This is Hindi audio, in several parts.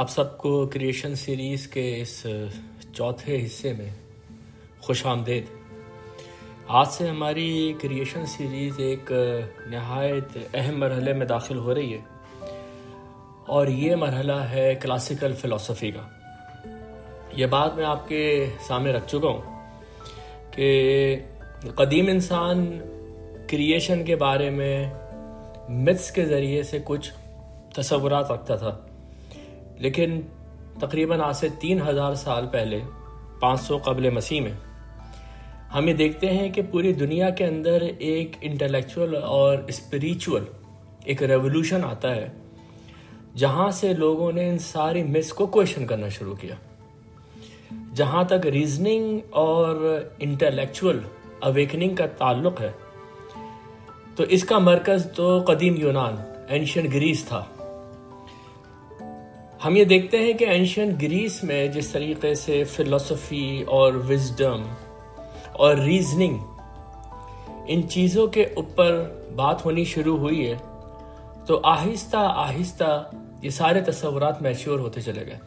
आप सबको क्रिएशन सीरीज़ के इस चौथे हिस्से में खुश आमदेद। आज से हमारी क्रिएशन सीरीज़ एक नहायत अहम मरहले में दाखिल हो रही है और ये मरहला है क्लासिकल फ़िलासफ़ी का। ये बात मैं आपके सामने रख चुका हूँ कि क़दीम इंसान क्रिएशन के बारे में मिथ्स के ज़रिए से कुछ तसव्वुरात रखता था, लेकिन तकरीबन आज से 3000 साल पहले 500 क़ब्ल मसीह में हम ये देखते हैं कि पूरी दुनिया के अंदर एक इंटेलेक्चुअल और स्पिरिचुअल एक रेवोल्यूशन आता है, जहाँ से लोगों ने इन सारी मिथ्स को क्वेश्चन करना शुरू किया। जहाँ तक रीजनिंग और इंटेलेक्चुअल अवेकनिंग का ताल्लुक़ है तो इसका मरकज़ तो क़दीम यूनान एंशिएंट ग्रीस था। हम ये देखते हैं कि एंशिएंट ग्रीस में जिस तरीके से फ़िलासफ़ी और विज़डम और रीजनिंग इन चीज़ों के ऊपर बात होनी शुरू हुई है, तो आहिस्ता आहिस्ता ये सारे तसव्वुरात मैच्योर होते चले गए।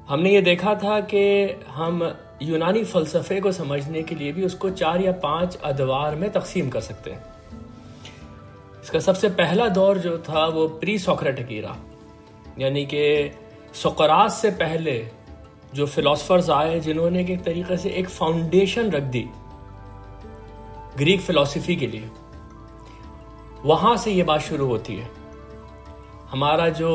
हमने ये देखा था कि हम यूनानी फ़लसफ़े को समझने के लिए भी उसको 4 या 5 अदवार में तकसीम कर सकते हैं। इसका सबसे पहला दौर जो था वो प्री सोक्रेटिक ईरा, यानी कि सोक्रात से पहले जो फिलोसफर्स आए जिन्होंने एक तरीके से एक फाउंडेशन रख दी ग्रीक फिलॉसफी के लिए, वहाँ से ये बात शुरू होती है। हमारा जो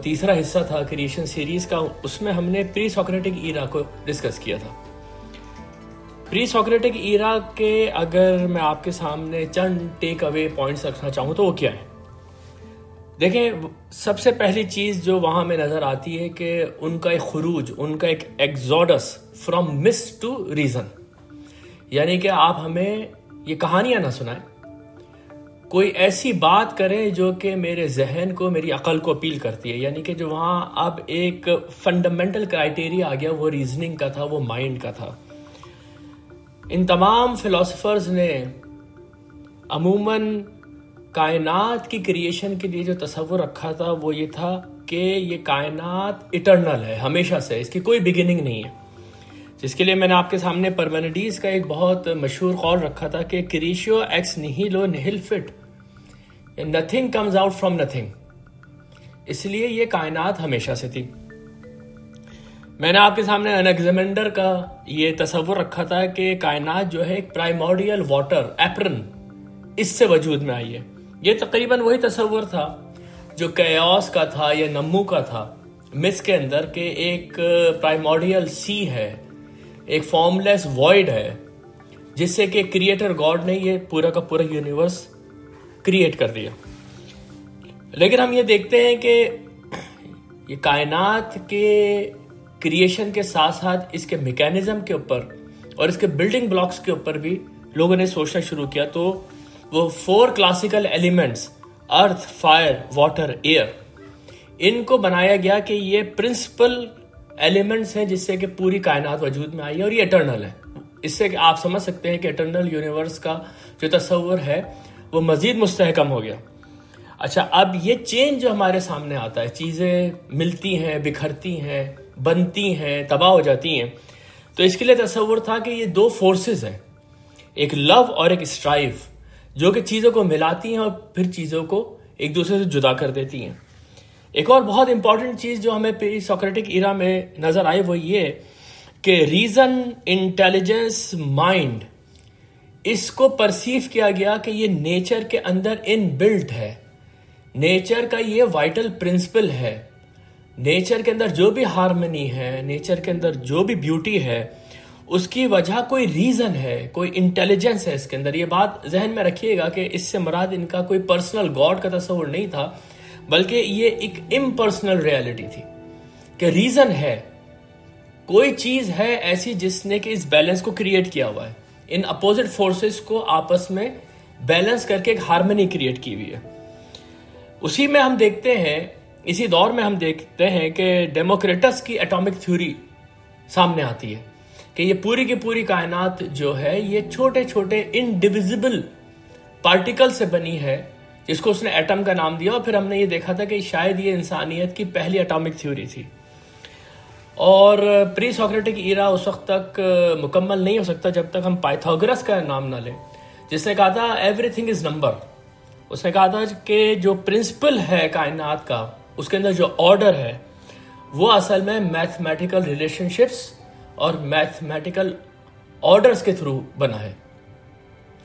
तीसरा हिस्सा था क्रिएशन सीरीज़ का, उसमें हमने प्री सोक्रेटिक ईरा को डिस्कस किया था। प्री सोक्रेटिक ईरा के अगर मैं आपके सामने चंद टेक अवे पॉइंट्स रखना चाहूँ तो वो क्या है? देखें, सबसे पहली चीज़ जो वहाँ में नज़र आती है कि उनका एक खुरूज, उनका एक exodus from myth to reason. यानी कि आप हमें ये कहानियाँ ना सुनाएं, कोई ऐसी बात करें जो कि मेरे जहन को, मेरी अकल को अपील करती है। यानी कि जो वहाँ अब एक फंडामेंटल क्राइटेरिया आ गया, वो रीजनिंग का था, वो माइंड का था। इन तमाम फिलोसफर्स ने अमूमन कायनात की क्रिएशन के लिए जो तसव्वुर रखा था वो ये था कि ये कायनात इटर्नल है, हमेशा से, इसकी कोई बिगिनिंग नहीं है। जिसके लिए मैंने आपके सामने परमेनिडीज का एक बहुत मशहूर कौल रखा था कि क्रिएशियो एक्स निहिलो निहिल फिट, nothing comes out from nothing. इसलिए ये कायनात हमेशा से थी। मैंने आपके सामने अलेक्जेंडर का ये तसव्वुर रखा था कि कायनात जो है एक प्राइमोर्डियल वाटर एप्रन, इससे वजूद में आई है। ये तकरीबन वही तसव्वुर था जो कैओस का था या नम्मू का था मिस के अंदर, के एक प्राइमोर्डियल सी है, एक फॉर्मलेस वॉइड है, जिससे कि क्रिएटर गॉड ने ये पूरा का पूरा यूनिवर्स क्रिएट कर दिया। लेकिन हम ये देखते हैं कि ये कायनात के क्रिएशन के साथ साथ इसके मैकेनिज्म के ऊपर और इसके बिल्डिंग ब्लॉक्स के ऊपर भी लोगों ने सोचना शुरू किया। तो वो 4 क्लासिकल एलिमेंट्स, अर्थ, फायर, वाटर, एयर, इनको बनाया गया कि ये प्रिंसिपल एलिमेंट्स हैं जिससे कि पूरी कायनात वजूद में आई है और ये इटर्नल है। इससे आप समझ सकते हैं कि इटर्नल यूनिवर्स का जो तस्वर है वो मजीद मुस्तहकम हो गया। अच्छा, अब ये चेंज जो हमारे सामने आता है, चीज़ें मिलती हैं, बिखरती हैं, बनती हैं, तबाह हो जाती हैं, तो इसके लिए तस्वर था कि ये 2 फोर्सेस हैं, एक लव और एक स्ट्राइव, जो कि चीज़ों को मिलाती हैं और फिर चीज़ों को एक दूसरे से जुदा कर देती हैं। एक और बहुत इंपॉर्टेंट चीज़ जो हमें प्री सोक्रेटिक ईरा में नज़र आई वो ये कि रीज़न, इंटेलिजेंस, माइंड, इसको परसीव किया गया कि ये नेचर के अंदर इनबिल्ट है, नेचर का ये वाइटल प्रिंसिपल है। नेचर के अंदर जो भी हार्मनी है, नेचर के अंदर जो भी ब्यूटी है, उसकी वजह कोई रीज़न है, कोई इंटेलिजेंस है इसके अंदर। ये बात जहन में रखिएगा कि इससे मुराद इनका कोई पर्सनल गॉड का तस्वर नहीं था, बल्कि ये एक इम्पर्सनल रियलिटी थी कि रीज़न है, कोई चीज़ है ऐसी जिसने कि इस बैलेंस को क्रिएट किया हुआ है, इन अपोजिट फोर्सेस को आपस में बैलेंस करके एक हार्मनी क्रिएट की हुई है। उसी में हम देखते हैं, इसी दौर में हम देखते हैं कि डेमोक्रिटस की एटॉमिक थ्योरी सामने आती है कि ये पूरी की पूरी कायनात जो है ये छोटे छोटे इनडिविजिबल पार्टिकल से बनी है जिसको उसने एटम का नाम दिया, और फिर हमने ये देखा था कि शायद ये इंसानियत की पहली एटॉमिक थ्योरी थी। और प्री सोक्रेटिक ईरा उस वक्त तक मुकम्मल नहीं हो सकता जब तक हम पाइथागोरस का नाम ना लें, जिसने कहा था एवरीथिंग इज नंबर। उसने कहा था कि जो प्रिंसिपल है कायनात का, उसके अंदर जो ऑर्डर है वो असल में मैथमेटिकल रिलेशनशिप्स और मैथमेटिकल ऑर्डर्स के थ्रू बना है,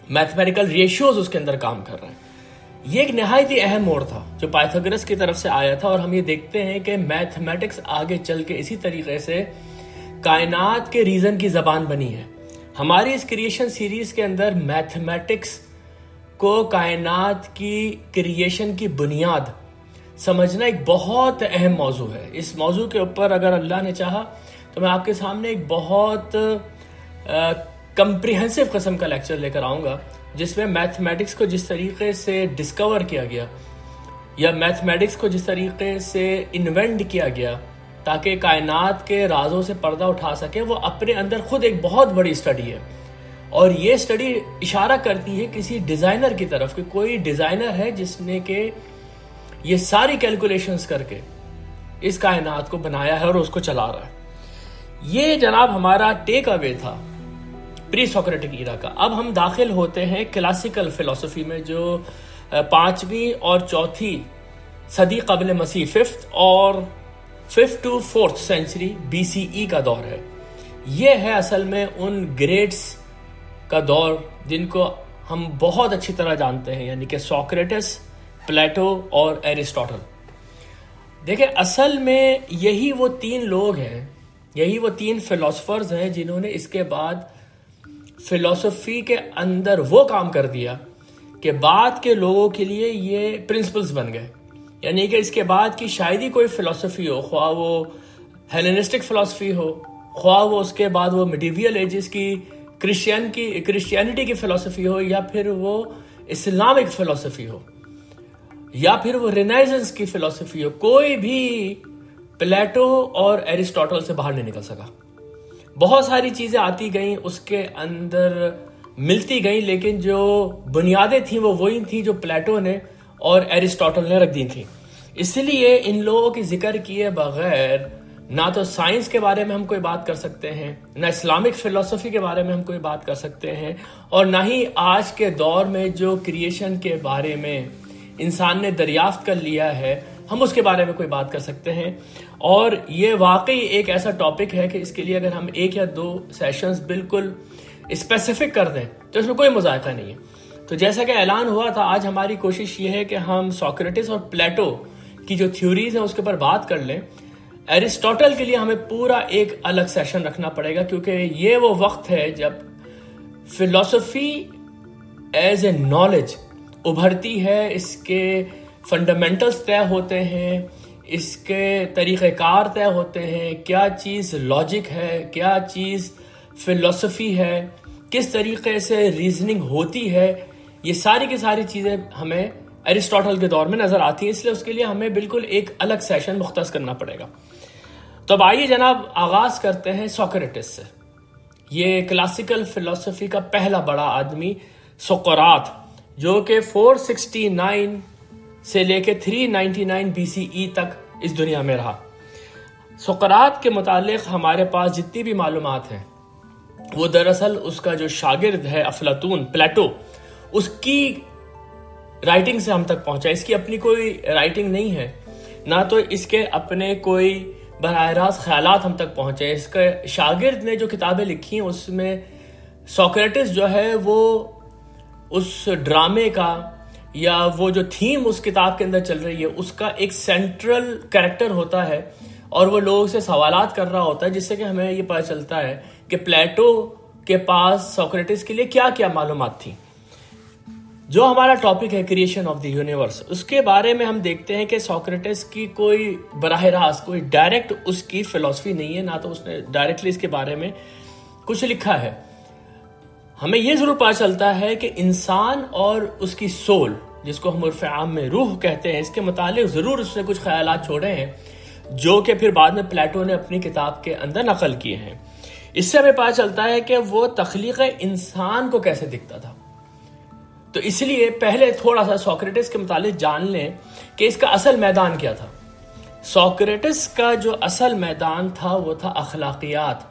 मैथमेटिकल रेशियोज उसके अंदर काम कर रहे हैं। ये एक नहायत ही अहम मोड़ था जो पाइथागोरस की तरफ से आया था, और हम ये देखते हैं कि मैथमेटिक्स आगे चल के इसी तरीके से कायनात के रीजन की जबान बनी है। हमारी इस क्रिएशन सीरीज के अंदर मैथमेटिक्स को कायनात की क्रिएशन की बुनियाद समझना एक बहुत अहम मौजू है। इस मौजू के ऊपर अगर अल्लाह ने चाहा तो मैं आपके सामने एक बहुत कंप्रिहेंसिव किस्म का लेक्चर लेकर आऊंगा, जिसमें मैथमेटिक्स को जिस तरीके से डिस्कवर किया गया या मैथमेटिक्स को जिस तरीके से इन्वेंट किया गया ताकि कायनात के राजों से पर्दा उठा सके, वो अपने अंदर खुद एक बहुत बड़ी स्टडी है। और ये स्टडी इशारा करती है किसी डिजाइनर की तरफ कि कोई डिजाइनर है जिसने के ये सारी कैलकुलेशंस करके इस कायनात को बनाया है और उसको चला रहा है। ये जनाब हमारा टेक अवे था प्री सोक्रेटिक ईरा का। अब हम दाखिल होते हैं क्लासिकल फिलॉसफी में, जो 5वीं और 4थी सदी कबल मसीह, 5th to 4th century BCE का दौर है। यह है असल में उन ग्रेट्स का दौर जिनको हम बहुत अच्छी तरह जानते हैं, यानी कि सोक्रेटिस, प्लेटो और एरिस्टोटल। देखिए, असल में यही वो 3 लोग हैं, यही वो 3 फिलोसफर्स हैं जिन्होंने इसके बाद फिलॉसफी के अंदर वो काम कर दिया कि बाद के लोगों के लिए ये प्रिंसिपल्स बन गए। यानी कि इसके बाद की शायद ही कोई फिलॉसफी हो, ख्वाह वो हेलेनिस्टिक फिलॉसफी हो, ख्वाह वो उसके बाद वो मिडिवियल एजेस की क्रिश्चियनिटी की फिलॉसफी हो, या फिर वो इस्लामिक फिलॉसफी हो, या फिर वो रिनाइजेंस की फिलॉसफी हो, कोई भी प्लेटो और एरिस्टोटल से बाहर नहीं निकल सका। बहुत सारी चीजें आती गईं, उसके अंदर मिलती गईं, लेकिन जो बुनियादें थी वो वही थी जो प्लेटो ने और एरिस्टोटल ने रख दी थी। इसलिए इन लोगों की जिक्र किए बगैर ना तो साइंस के बारे में हम कोई बात कर सकते हैं, ना इस्लामिक फिलॉसफी के बारे में हम कोई बात कर सकते हैं, और ना ही आज के दौर में जो क्रिएशन के बारे में इंसान ने दरियाफ्त कर लिया है हम उसके बारे में कोई बात कर सकते हैं। और ये वाकई एक ऐसा टॉपिक है कि इसके लिए अगर हम 1 या 2 सेशंस बिल्कुल स्पेसिफिक कर दें तो इसमें कोई मजायका नहीं है। तो जैसा कि ऐलान हुआ था, आज हमारी कोशिश ये है कि हम सोक्रेटिस और प्लेटो की जो थ्योरीज हैं उसके ऊपर बात कर लें। एरिस्टोटल के लिए हमें पूरा एक अलग सेशन रखना पड़ेगा, क्योंकि ये वो वक्त है जब फिलॉसफी एज ए नॉलेज उभरती है, इसके फंडामेंटल्स तय होते हैं, इसके तरीक़ेकार तय होते हैं, क्या चीज़ लॉजिक है, क्या चीज़ फिलॉसफी है, किस तरीके से रीजनिंग होती है, ये सारी की सारी चीज़ें हमें एरिस्टोटल के दौर में नज़र आती हैं। इसलिए उसके लिए हमें बिल्कुल एक अलग सेशन मुख्तस करना पड़ेगा। तो अब आइए जनाब आगाज़ करते हैं सोक्रेटिस से। ये क्लासिकल फिलॉसफी का पहला बड़ा आदमी सोक्रात, जो कि 469 से लेके 399 BCE तक इस दुनिया में रहा। सोक्रात के मुतालिक हमारे पास जितनी भी मालूमात हैं वो दरअसल उसका जो शागिर्द है अफलातून, प्लेटो, उसकी राइटिंग से हम तक पहुंचा। इसकी अपनी कोई राइटिंग नहीं है, ना तो इसके अपने कोई बराह रास्त ख्यालात हम तक पहुंचे। इसके शागिर्द ने जो किताबें लिखी हैं उसमें सोक्रेटिस जो है वो उस ड्रामे का या वो जो थीम उस किताब के अंदर चल रही है उसका एक सेंट्रल कैरेक्टर होता है, और वो लोगों से सवालात कर रहा होता है, जिससे कि हमें ये पता चलता है कि प्लेटो के पास सोक्रेटिस के लिए क्या क्या मालूमात थी। जो हमारा टॉपिक है क्रिएशन ऑफ द यूनिवर्स, उसके बारे में हम देखते हैं कि सोक्रेटिस की कोई बराह रास्त कोई डायरेक्ट उसकी फिलॉसफी नहीं है, ना तो उसने डायरेक्टली इसके बारे में कुछ लिखा है। हमें यह जरूर पता चलता है कि इंसान और उसकी सोल, जिसको हम उर्फ आम में रूह कहते हैं, इसके मुतालिक जरूर उसने कुछ ख्यालात छोड़े हैं जो कि फिर बाद में प्लेटो ने अपनी किताब के अंदर नकल किए हैं। इससे हमें पता चलता है कि वो तख्लीक इंसान को कैसे दिखता था। तो इसलिए पहले थोड़ा सा सोक्रेटिस के मुतालिक जान लें कि इसका असल मैदान क्या था। सोक्रेटिस का जो असल मैदान था वो था अखलाकियात,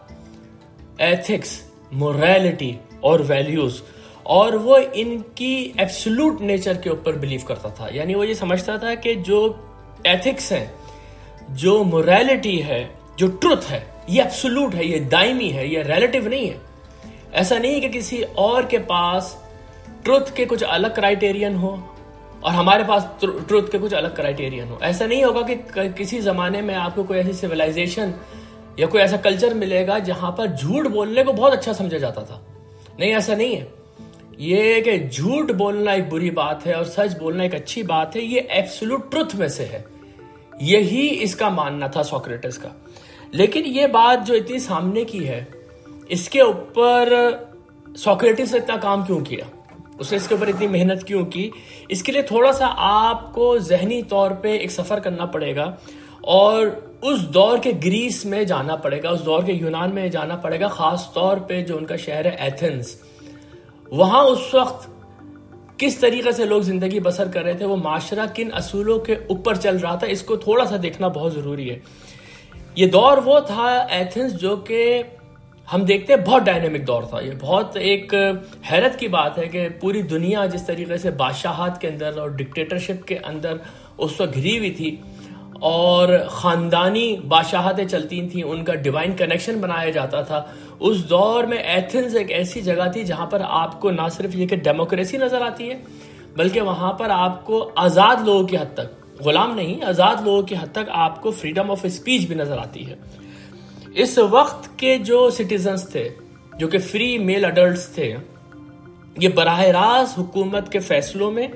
एथिक्स, मोरालिटी और वैल्यूज, और वो इनकी एब्सोल्यूट नेचर के ऊपर बिलीव करता था। यानी वो ये समझता था कि जो एथिक्स है, जो मोरालिटी है, जो ट्रुथ है, ये एब्सोल्यूट है, ये दायमी है, ये रिलेटिव नहीं है। ऐसा नहीं है कि किसी और के पास ट्रुथ के कुछ अलग क्राइटेरियन हो और हमारे पास ट्रुथ के कुछ अलग क्राइटेरियन हो। ऐसा नहीं होगा कि किसी जमाने में आपको कोई ऐसी सिविलाइजेशन या कोई ऐसा कल्चर मिलेगा जहां पर झूठ बोलने को बहुत अच्छा समझा जाता था। नहीं, ऐसा नहीं है। ये कि झूठ बोलना एक बुरी बात है और सच बोलना एक अच्छी बात है, ये एब्सोल्यूट ट्रुथ में से है। यही इसका मानना था सोक्रेटिस का। लेकिन ये बात जो इतनी सामने की है, इसके ऊपर सोक्रेटिस ने इतना काम क्यों किया, उसने इसके ऊपर इतनी मेहनत क्यों की, इसके लिए थोड़ा सा आपको जहनी तौर पे एक सफर करना पड़ेगा और उस दौर के ग्रीस में जाना पड़ेगा, उस दौर के यूनान में जाना पड़ेगा, खास तौर पे जो उनका शहर है एथेंस। वहां उस वक्त किस तरीके से लोग जिंदगी बसर कर रहे थे, वो माशरा किन असूलों के ऊपर चल रहा था, इसको थोड़ा सा देखना बहुत जरूरी है। ये दौर वो था एथेंस जो कि हम देखते हैं बहुत डायनेमिक दौर था। ये बहुत एक हैरत की बात है कि पूरी दुनिया जिस तरीके से बादशाहत के अंदर और डिक्टेटरशिप के अंदर उस वक्त घिरी हुई थी और खानदानी बादशाहतें चलती थी, उनका डिवाइन कनेक्शन बनाया जाता था, उस दौर में एथेंस एक ऐसी जगह थी जहां पर आपको ना सिर्फ ये कि डेमोक्रेसी नजर आती है, बल्कि वहां पर आपको आजाद लोगों की हद तक, गुलाम नहीं, आजाद लोगों की हद तक आपको फ्रीडम ऑफ स्पीच भी नजर आती है। इस वक्त के जो सिटीजन्स थे, जो कि फ्री मेल अडल्ट्स थे, ये बराह रास्त हुकूमत के फैसलों में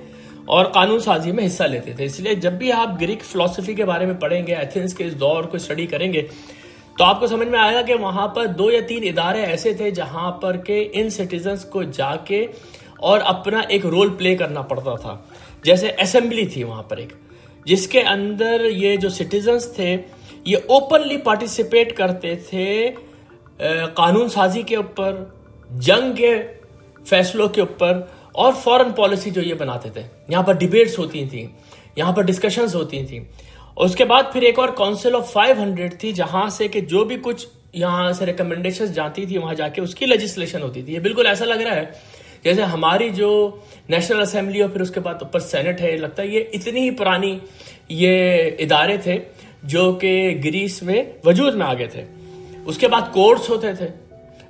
और कानून साजी में हिस्सा लेते थे। इसलिए जब भी आप ग्रीक फिलोसफी के बारे में पढ़ेंगे, एथेंस के इस दौर को स्टडी करेंगे, तो आपको समझ में आएगा कि वहां पर 2 या 3 इदारे ऐसे थे जहां पर के इन सिटीजन्स को जाके और अपना एक रोल प्ले करना पड़ता था। जैसे असेंबली थी वहां पर एक, जिसके अंदर ये जो सिटीजन्स थे ये ओपनली पार्टिसिपेट करते थे कानून साजी के ऊपर, जंग के फैसलों के ऊपर और फॉरेन पॉलिसी जो ये बनाते थे। यहाँ पर डिबेट्स होती थी, यहाँ पर डिस्कशंस होती थी। और उसके बाद फिर एक और काउंसिल ऑफ 500 थी जहां से कि जो भी कुछ यहाँ से रिकमेंडेशंस जाती थी वहां जाके उसकी लेजिस्लेशन होती थी। ये बिल्कुल ऐसा लग रहा है जैसे हमारी जो नेशनल असेंबली और फिर उसके बाद ऊपर सेनेट है, लगता है ये इतनी ही पुरानी ये इदारे थे जो कि ग्रीस में वजूद में आ गए थे। उसके बाद कोर्ट्स होते थे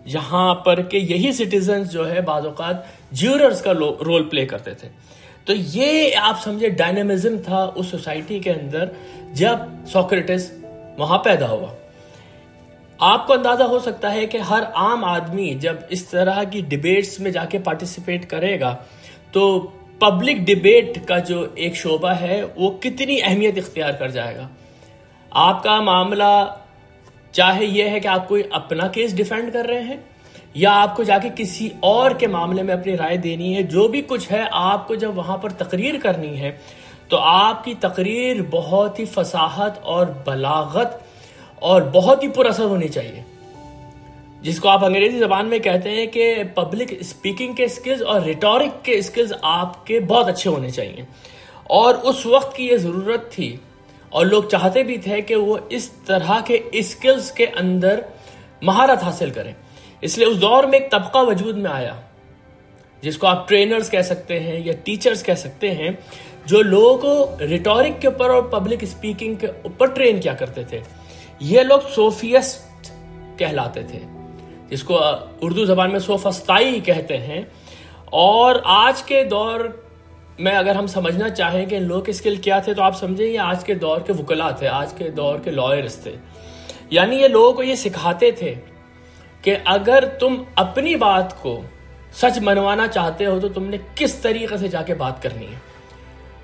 जहां पर के यही सिटीजन जो है बाज़ औक़ात ज्यूरर्स का रोल प्ले करते थे। तो ये आप समझे डायनेमिज्म था उस सोसाइटी के अंदर जब सोक्रेटिस वहां पैदा हुआ। आपको अंदाजा हो सकता है कि हर आम आदमी जब इस तरह की डिबेट्स में जाके पार्टिसिपेट करेगा तो पब्लिक डिबेट का जो एक शोबा है वो कितनी अहमियत इख्तियार कर जाएगा। आपका मामला चाहे यह है कि आप कोई अपना केस डिफेंड कर रहे हैं या आपको जाके किसी और के मामले में अपनी राय देनी है, जो भी कुछ है, आपको जब वहां पर तकरीर करनी है तो आपकी तकरीर बहुत ही फसाहत और बलागत और बहुत ही पुरअसर होनी चाहिए, जिसको आप अंग्रेजी जबान में कहते हैं कि पब्लिक स्पीकिंग के स्किल्स और रिटोरिक के स्किल्स आपके बहुत अच्छे होने चाहिए। और उस वक्त की ये जरूरत थी और लोग चाहते भी थे कि वो इस तरह के स्किल्स के अंदर महारत हासिल करें। इसलिए उस दौर में एक तबका वजूद में आया जिसको आप ट्रेनर्स कह सकते हैं या टीचर्स कह सकते हैं, जो लोगों को रिटोरिक के ऊपर और पब्लिक स्पीकिंग के ऊपर ट्रेन किया करते थे। ये लोग सोफिस्ट कहलाते थे, जिसको उर्दू जबान में सोफस्ताई कहते हैं। और आज के दौर में अगर हम समझना चाहें कि लोग के स्किल क्या थे, तो आप समझें ये आज के दौर के वकला थे, आज के दौर के लॉयर्स थे। यानी ये लोगों को ये सिखाते थे कि अगर तुम अपनी बात को सच मनवाना चाहते हो तो तुमने किस तरीके से जाके बात करनी है,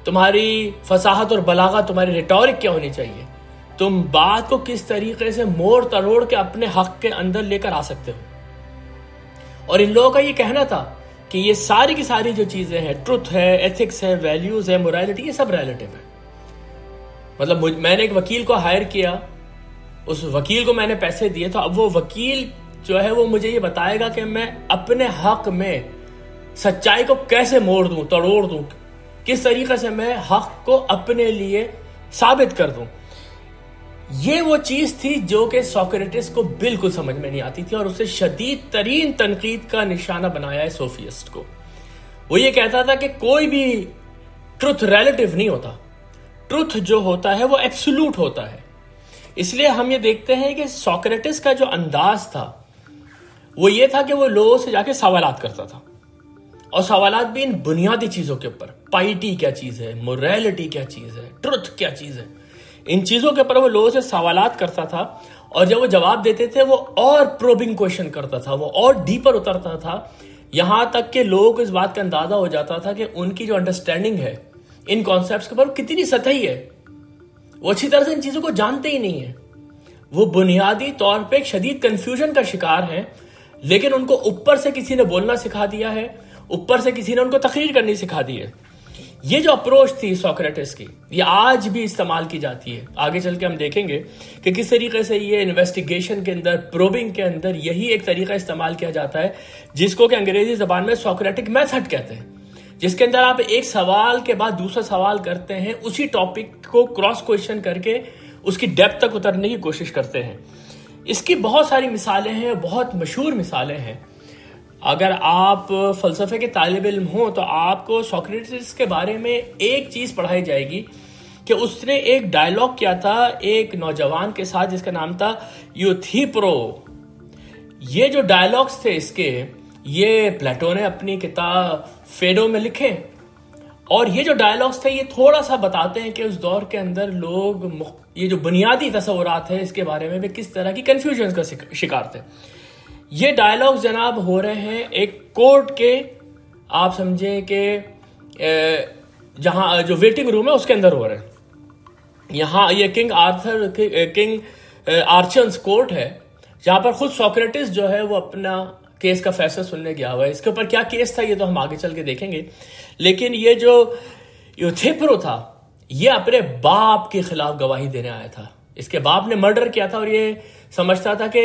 तुम्हारी फसाहत और बलागत, तुम्हारी रिटोरिक क्या होनी चाहिए, तुम बात को किस तरीके से मोड़ तरोड़ के अपने हक के अंदर लेकर आ सकते हो। और इन लोगों का ये कहना था कि ये सारी की सारी जो चीजें हैं, ट्रुथ है, एथिक्स है, वैल्यूज है, मोरालिटी, ये सब रिलेटिव है। मतलब मैंने एक वकील को हायर किया, उस वकील को मैंने पैसे दिए, तो अब वो वकील जो है वो मुझे ये बताएगा कि मैं अपने हक में सच्चाई को कैसे मोड़ दूं, तोड़ दूं, किस तरीके से मैं हक को अपने लिए साबित कर दूं। ये वो चीज थी जो कि सोक्रेटिस को बिल्कुल समझ में नहीं आती थी और उसे शदीद तरीन तनकीद का निशाना बनाया है सोफिस्ट को। वो ये कहता था कि कोई भी ट्रुथ रिलेटिव नहीं होता, ट्रुथ जो होता है वो एब्सोल्यूट होता है। इसलिए हम ये देखते हैं कि सोक्रेटिस का जो अंदाज था वो ये था कि वो लोगों से जाके सवालात करता था, और सवालात भी इन बुनियादी चीजों के ऊपर, पाइटी क्या चीज है, मोरालिटी क्या चीज है, ट्रुथ क्या चीज है, इन चीजों के ऊपर वो लोगों से सवालात करता था। और जब वो जवाब देते थे वो और प्रोबिंग क्वेश्चन करता था, वो और डीपर उतरता था, यहां तक कि लोगों को इस बात का अंदाजा हो जाता था कि उनकी जो अंडरस्टैंडिंग है इन कॉन्सेप्ट्स के ऊपर कितनी सतही है। वो अच्छी तरह से इन चीजों को जानते ही नहीं है, वो बुनियादी तौर पे एक शदीद कंफ्यूजन का शिकार है, लेकिन उनको ऊपर से किसी ने बोलना सिखा दिया है, ऊपर से किसी ने उनको तकरीर करनी सिखा दी है। ये जो अप्रोच थी सोक्रेटिस की, ये आज भी इस्तेमाल की जाती है। आगे चल के हम देखेंगे कि किस तरीके से ये इन्वेस्टिगेशन के अंदर, प्रोबिंग के अंदर यही एक तरीका इस्तेमाल किया जाता है जिसको कि अंग्रेजी जबान में सोक्रेटिक मेथड कहते हैं, जिसके अंदर आप एक सवाल के बाद दूसरा सवाल करते हैं, उसी टॉपिक को क्रॉस क्वेश्चन करके उसकी डेप्थ तक उतरने की कोशिश करते हैं। इसकी बहुत सारी मिसालें हैं, बहुत मशहूर मिसालें हैं। अगर आप फलसफे के तालिब इल्म हो तो आपको सोक्रेटिस के बारे में एक चीज पढ़ाई जाएगी कि उसने एक डायलॉग किया था एक नौजवान के साथ जिसका नाम था यूथिप्रो। ये जो डायलॉग्स थे इसके, ये प्लेटो ने अपनी किताब फेडो में लिखे, और ये जो डायलॉग्स थे ये थोड़ा सा बताते हैं कि उस दौर के अंदर लोग ये जो बुनियादी तस्वुरात है इसके बारे में भी किस तरह की कंफ्यूजन का शिकार थे। ये डायलॉग्स जनाब हो रहे हैं एक कोर्ट के, आप समझे कि जहां जो वेटिंग रूम है उसके अंदर हो रहे हैं। यहां ये किंग आर्चन्स कोर्ट है, जहां पर खुद सोक्रेटिस जो है वो अपना केस का फैसला सुनने गया हुआ है। इसके ऊपर क्या केस था ये तो हम आगे चल के देखेंगे, लेकिन ये जो यूथिप्रो था ये अपने बाप के खिलाफ गवाही देने आया था। इसके बाप ने मर्डर किया था और ये समझता था कि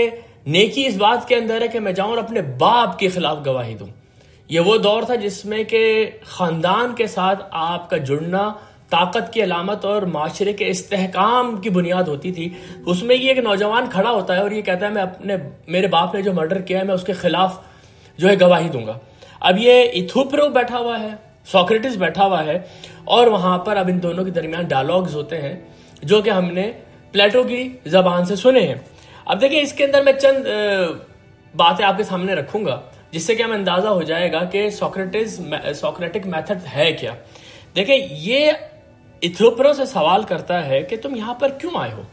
नेकी इस बात के अंदर है कि मैं जाऊं और अपने बाप के खिलाफ गवाही दूं। ये वो दौर था जिसमें कि खानदान के साथ आपका जुड़ना ताकत की अलामत और माशरे के इस्तेहकाम की बुनियाद होती थी। उसमें ये एक नौजवान खड़ा होता है और ये कहता है मैं मेरे बाप ने जो मर्डर किया है मैं उसके खिलाफ जो है गवाही दूंगा। अब ये यूथिप्रो बैठा हुआ है, सोक्रेटिस बैठा हुआ है, और वहां पर अब इन दोनों के दरमियान डायलॉग्स होते हैं जो कि हमने प्लेटो की जबान से सुने हैं। अब देखिए इसके अंदर मैं चंद बातें आपके सामने रखूंगा जिससे कि हमें अंदाजा हो जाएगा कि सोक्रेटिक मेथड है क्या। देखिए ये यूथिप्रो से सवाल करता है कि तुम यहां पर क्यों आए हो,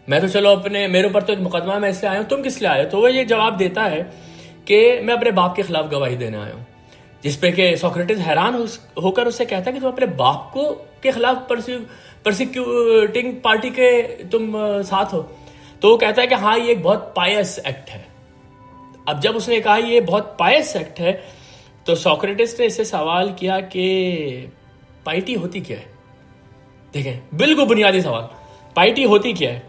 मैं तो चलो मेरे ऊपर तो एक मुकदमा मैं इसलिए आया हूं, तुम किस लिए आए हो? तो वो ये जवाब देता है कि मैं अपने बाप के खिलाफ गवाही देने आया हूं। जिसपे कि सोक्रेटिस हैरान होकर उससे कहता है कि तुम अपने बाप को के खिलाफ परसिक्यूटिंग पार्टी के तुम साथ हो। तो वो कहता है कि हाँ ये एक बहुत पायस एक्ट है। अब जब उसने कहा ये बहुत पायस एक्ट है तो सोक्रेटिस ने इससे सवाल किया कि पाइटी होती क्या है। देखें बिल्कुल बुनियादी सवाल, पाइटी होती क्या है?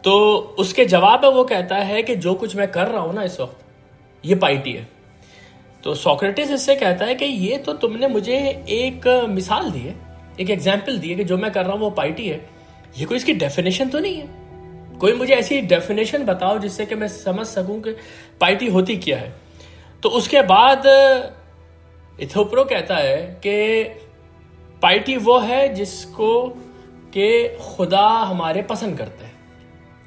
तो उसके जवाब में वो कहता है कि जो कुछ मैं कर रहा हूं ना इस वक्त ये पाइटी है। तो सोक्रेटिस इससे कहता है कि ये तो तुमने मुझे एक मिसाल दी है, एक एग्जाम्पल दी है कि जो मैं कर रहा हूं वो पाइटी है, ये कोई इसकी डेफिनेशन तो नहीं है। कोई मुझे ऐसी डेफिनेशन बताओ जिससे कि मैं समझ सकूं कि पाइटी होती क्या है। तो उसके बाद यूथिप्रो कहता है कि पाइटी वो है जिसको कि खुदा हमारे पसंद करते हैं।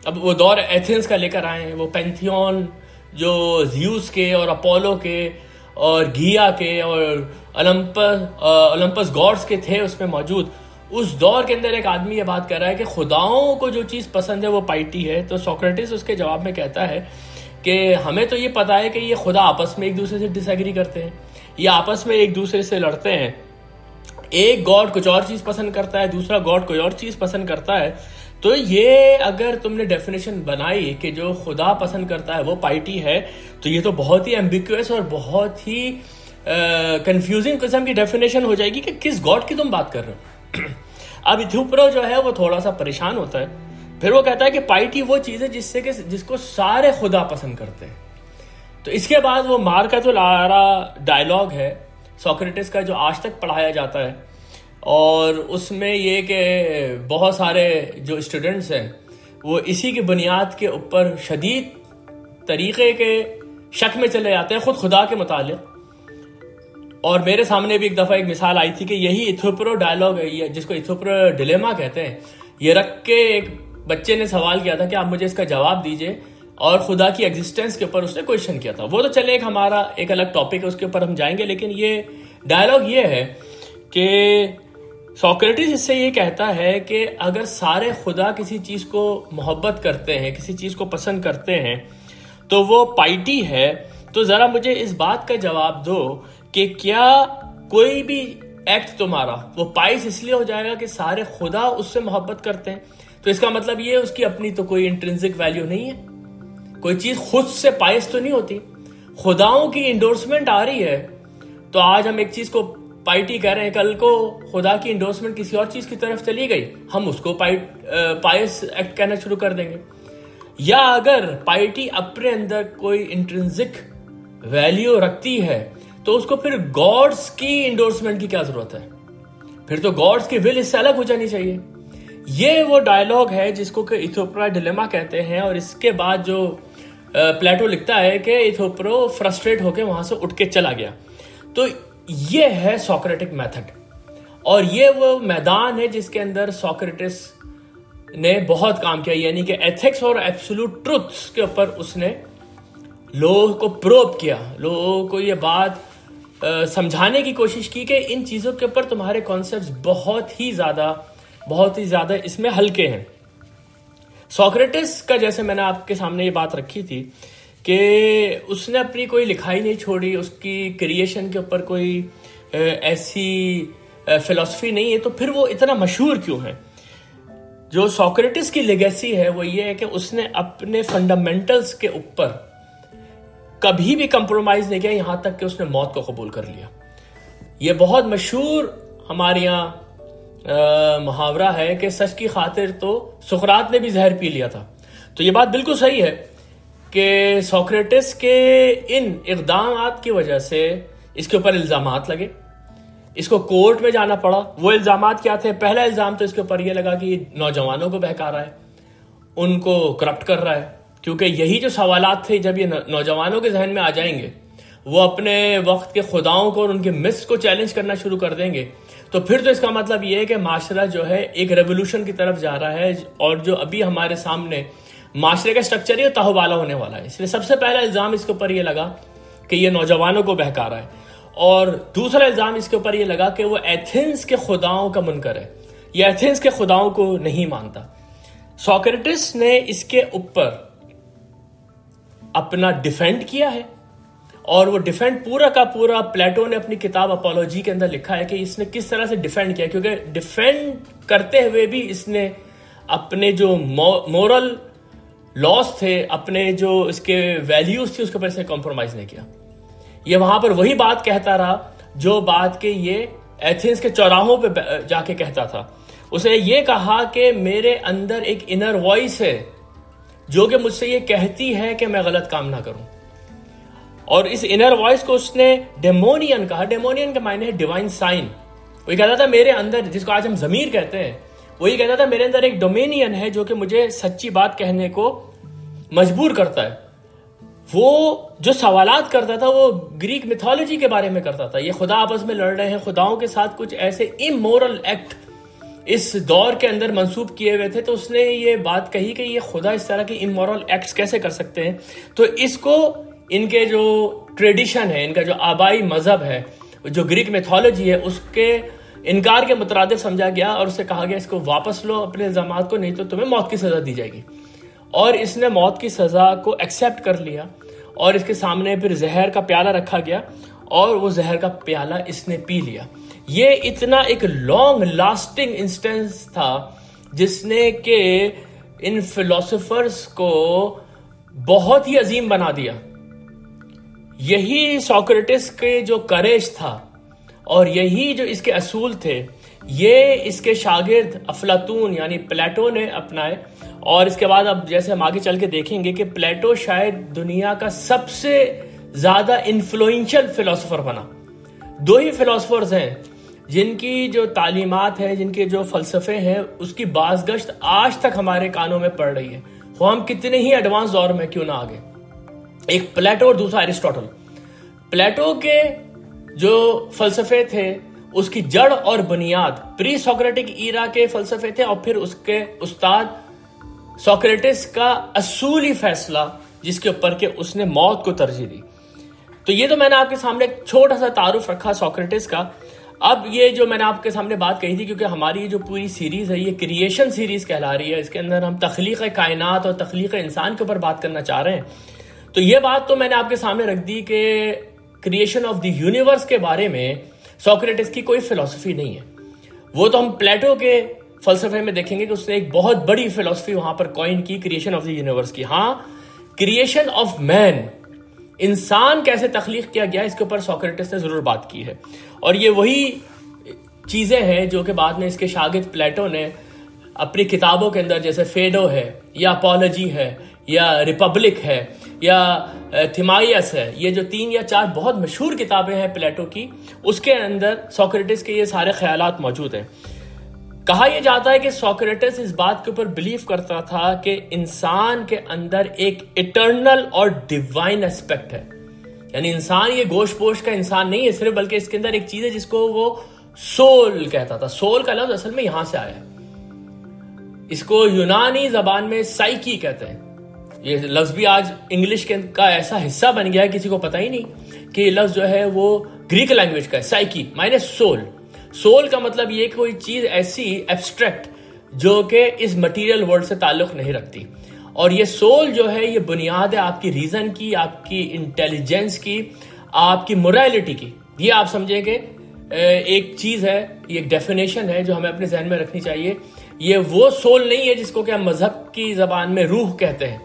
अब वो दौर एथेंस का लेकर आए हैं, वो पैंथियन जो ज़्यूस के और अपोलो के और घिया के और ओलंपस गॉड्स के थे उसमें मौजूद। उस दौर के अंदर एक आदमी ये बात कर रहा है कि खुदाओं को जो चीज़ पसंद है वो पाइटी है। तो सोक्रेटिस उसके जवाब में कहता है कि हमें तो ये पता है कि ये खुदा आपस में एक दूसरे से डिसएग्री करते हैं, ये आपस में एक दूसरे से लड़ते हैं। एक गॉड कुछ और चीज़ पसंद करता है, दूसरा गॉड कोई और चीज़ पसंद करता है। तो ये अगर तुमने डेफिनेशन बनाई कि जो खुदा पसंद करता है वो पाइटी है, तो ये तो बहुत ही एम्बिग्युअस और बहुत ही कंफ्यूजिंग किस्म की डेफिनेशन हो जाएगी कि किस गॉड की तुम बात कर रहे हो। अब यूथिप्रो जो है वो थोड़ा सा परेशान होता है। फिर वो कहता है कि पाइटी वो चीज़ है जिसको सारे खुदा पसंद करते हैं। तो इसके बाद वो मार का तो लारा डायलॉग है सोक्रेटिस का, जो आज तक पढ़ाया जाता है, और उसमें ये कि बहुत सारे जो स्टूडेंट्स हैं वो इसी की बुनियाद के ऊपर शदीद तरीके के शक में चले जाते हैं खुद खुदा के मुतालिक। और मेरे सामने भी एक दफ़ा एक मिसाल आई थी कि यही इथोप्रो डायलॉग है, जिसको इथोप्रो डिलेमा कहते हैं, ये रख के एक बच्चे ने सवाल किया था कि आप मुझे इसका जवाब दीजिए, और खुदा की एग्जिस्टेंस के ऊपर उसने क्वेश्चन किया था। वो तो चले एक हमारा एक अलग टॉपिक है, उसके ऊपर हम जाएंगे, लेकिन ये डायलॉग ये है कि सोक्रेटिस इससे ये कहता है कि अगर सारे खुदा किसी चीज़ को मोहब्बत करते हैं, किसी चीज़ को पसंद करते हैं, तो वो पाइटी है। तो ज़रा मुझे इस बात का जवाब दो कि क्या कोई भी एक्ट तुम्हारा वो पाइस इसलिए हो जाएगा कि सारे खुदा उससे मोहब्बत करते हैं? तो इसका मतलब ये उसकी अपनी तो कोई इंट्रिंसिक वैल्यू नहीं है, कोई चीज़ खुद से पाइस तो नहीं होती। खुदाओं की इंडोर्समेंट आ रही है, तो आज हम एक चीज़ को पाइटी कह रहे हैं, कल को खुदा की इंडोर्समेंट किसी और चीज़ की तरफ चली गई, हम उसको पाइस एक्ट कहना शुरू कर देंगे। या अगर पाइटी अपने अंदर कोई इंट्रिंसिक वैल्यू रखती है, तो उसको फिर गॉड्स की इंडोर्समेंट की क्या जरूरत है? फिर तो गॉड्स की विल इससे अलग हो जानी चाहिए। ये वो डायलॉग है जिसको कि इथोप्रो डिलेमा कहते हैं। और इसके बाद जो प्लेटो लिखता है कि इथोप्रो फ्रस्ट्रेट होकर वहां से उठ के चला गया। तो ये है सोक्रेटिक मेथड, और ये वो मैदान है जिसके अंदर सोक्रेटिस ने बहुत काम किया, यानी कि एथिक्स और एब्सोल्यूट ट्रुथ्स के ऊपर उसने लोगों को प्रोब किया, लोगों को ये बात समझाने की कोशिश की कि इन चीज़ों के ऊपर तुम्हारे कॉन्सेप्ट्स बहुत ही ज़्यादा इसमें हल्के हैं। सोक्रेटिस का, जैसे मैंने आपके सामने ये बात रखी थी कि उसने अपनी कोई लिखाई नहीं छोड़ी, उसकी क्रिएशन के ऊपर कोई ऐसी फिलॉसफी नहीं है, तो फिर वो इतना मशहूर क्यों है? जो सोक्रेटिस की लेगेसी है वो ये है कि उसने अपने फंडामेंटल्स के ऊपर कभी भी कंप्रोमाइज नहीं किया, यहां तक कि उसने मौत को कबूल कर लिया। ये बहुत मशहूर हमारे यहाँ मुहावरा है कि सच की खातिर तो सुकरात ने भी जहर पी लिया था। तो ये बात बिल्कुल सही है कि सोक्रेटिस के इन इक़दामात की वजह से इसके ऊपर इल्जामात लगे, इसको कोर्ट में जाना पड़ा। वो इल्जामात क्या थे? पहला इल्जाम तो इसके ऊपर ये लगा कि नौजवानों को बहका रहा है, उनको करप्ट कर रहा है, क्योंकि यही जो सवालात थे जब ये नौजवानों के जहन में आ जाएंगे, वो अपने वक्त के खुदाओं को और उनके मिथ्स को चैलेंज करना शुरू कर देंगे। तो फिर तो इसका मतलब ये है कि माशरा जो है एक रेवोल्यूशन की तरफ जा रहा है, और जो अभी हमारे सामने माशरे का स्ट्रक्चर है तहवाला होने वाला है। इसलिए सबसे पहला इल्जाम इसके ऊपर ये लगा कि ये नौजवानों को बहका रहा है, और दूसरा इल्जाम इसके ऊपर ये लगा कि वो एथेंस के खुदाओं का मुनकर है, ये एथेंस के खुदाओं को नहीं मानता। सोक्रेटिस ने इसके ऊपर अपना डिफेंड किया है, और वो डिफेंड पूरा का पूरा प्लेटो ने अपनी किताब अपोलॉजी के अंदर लिखा है कि इसने किस तरह से डिफेंड किया, क्योंकि डिफेंड करते हुए भी इसने अपने जो मोरल लॉस थे, अपने जो इसके वैल्यूज थे, उसके ऊपर इसने कॉम्प्रोमाइज नहीं किया। ये वहां पर वही बात कहता रहा जो बात के ये एथेंस के चौराहों पे जाके कहता था। उसने ये कहा कि मेरे अंदर एक इनर वॉइस है जो कि मुझसे ये कहती है कि मैं गलत काम ना करूं, और इस इनर वॉइस को उसने डेमोनियन कहा। डेमोनियन के मायने है डिवाइन साइन। वो ये कहता था मेरे अंदर, जिसको आज हम ज़मीर कहते हैं, वो ये कहता था मेरे अंदर एक डोमेनियन है जो कि मुझे सच्ची बात कहने को मजबूर करता है। वो जो सवालात करता था वो ग्रीक मिथोलॉजी के बारे में करता था। ये खुदा आपस में लड़ रहे हैं, खुदाओं के साथ कुछ ऐसे इमोरल एक्ट इस दौर के अंदर मंसूब किए हुए थे। तो उसने ये बात कही कि ये खुदा इस तरह के इमोरल एक्ट्स कैसे कर सकते हैं। तो इसको इनके जो ट्रेडिशन है, इनका जो आबाई मजहब है, जो ग्रीक मिथोलॉजी है, उसके इनकार के मुतरादिफ समझा गया, और उससे कहा गया इसको वापस लो अपने इल्जामात को, नहीं तो तुम्हें मौत की सजा दी जाएगी। और इसने मौत की सजा को एक्सेप्ट कर लिया, और इसके सामने फिर जहर का प्याला रखा गया, और वो जहर का प्याला इसने पी लिया। ये इतना एक लॉन्ग लास्टिंग इंस्टेंस था जिसने के इन फिलोसोफर्स को बहुत ही अजीम बना दिया। यही सोक्रेटिस के जो करेज था और यही जो इसके असूल थे, ये इसके शागिर्द अफलातून यानी प्लेटो ने अपनाए। और इसके बाद अब जैसे हम आगे चल के देखेंगे कि प्लेटो शायद दुनिया का सबसे ज्यादा इन्फ्लुएंशियल फिलोसोफर बना। दो ही फिलोसोफर्स हैं जिनकी जो तालीमात है, जिनके जो फलसफे हैं, उसकी बाज़गश्त आज तक हमारे कानों में पड़ रही है, वो हम कितने ही एडवांस दौर में क्यों ना आगे। एक प्लेटो और दूसरा एरिस्टोटल। प्लेटो के जो फलसफे थे उसकी जड़ और बुनियाद प्री सोक्रेटिक ईरा के फलसफे थे, और फिर उसके उस्ताद सोक्रेटिस का असूली फैसला जिसके ऊपर के उसने मौत को तरजीह दी। तो ये तो मैंने आपके सामने एक छोटा सा तारुफ रखा सोक्रेटिस का। अब ये जो मैंने आपके सामने बात कही थी, क्योंकि हमारी जो पूरी सीरीज है ये क्रिएशन सीरीज कहला रही है, इसके अंदर हम तख्लीक कायनात और तख्लीक इंसान के ऊपर बात करना चाह रहे हैं। तो ये बात तो मैंने आपके सामने रख दी कि क्रिएशन ऑफ द यूनिवर्स के बारे में सोक्रेटिस की कोई फिलॉसफी नहीं है। वो तो हम प्लेटो के फलसफे में देखेंगे कि उसने एक बहुत बड़ी फिलॉसफी वहां पर कॉइन की, क्रिएशन ऑफ द यूनिवर्स की। हाँ, क्रिएशन ऑफ मैन, इंसान कैसे तख्लीक किया गया, इसके ऊपर सोक्रेटिस ने जरूर बात की है। और ये वही चीजें हैं जो कि बाद में इसके शागिर्द प्लेटो ने अपनी किताबों के अंदर, जैसे फेडो है या अपॉलॉजी है या रिपब्लिक है या थिमाइयस है, ये जो 3 या 4 बहुत मशहूर किताबें हैं प्लेटो की, उसके अंदर सोक्रेटिस के ये सारे ख्यालात मौजूद हैं। कहा यह जाता है कि सोक्रेटिस इस बात के ऊपर बिलीव करता था कि इंसान के अंदर एक इटर्नल और डिवाइन एस्पेक्ट है, यानी इंसान ये गोश्त पोश का इंसान नहीं है सिर्फ, बल्कि इसके अंदर एक चीज है जिसको वो सोल कहता था। सोल का लफ्ज असल में यहां से आया है, इसको यूनानी जबान में साइकी कहते हैं। ये लफ्ज भी आज इंग्लिश का ऐसा हिस्सा बन गया है किसी को पता ही नहीं कि ये लफ्ज जो है वो ग्रीक लैंग्वेज का है। साइकी मायने सोल। सोल का मतलब ये कोई चीज ऐसी एब्स्ट्रैक्ट जो कि इस मटेरियल वर्ल्ड से ताल्लुक नहीं रखती। और ये सोल जो है ये बुनियाद है आपकी रीजन की, आपकी इंटेलिजेंस की, आपकी मोरालिटी की। ये आप समझेंगे एक चीज है, ये एक डेफिनेशन है जो हमें अपने जहन में रखनी चाहिए। ये वो सोल नहीं है जिसको कि हम मजहब की जबान में रूह कहते हैं।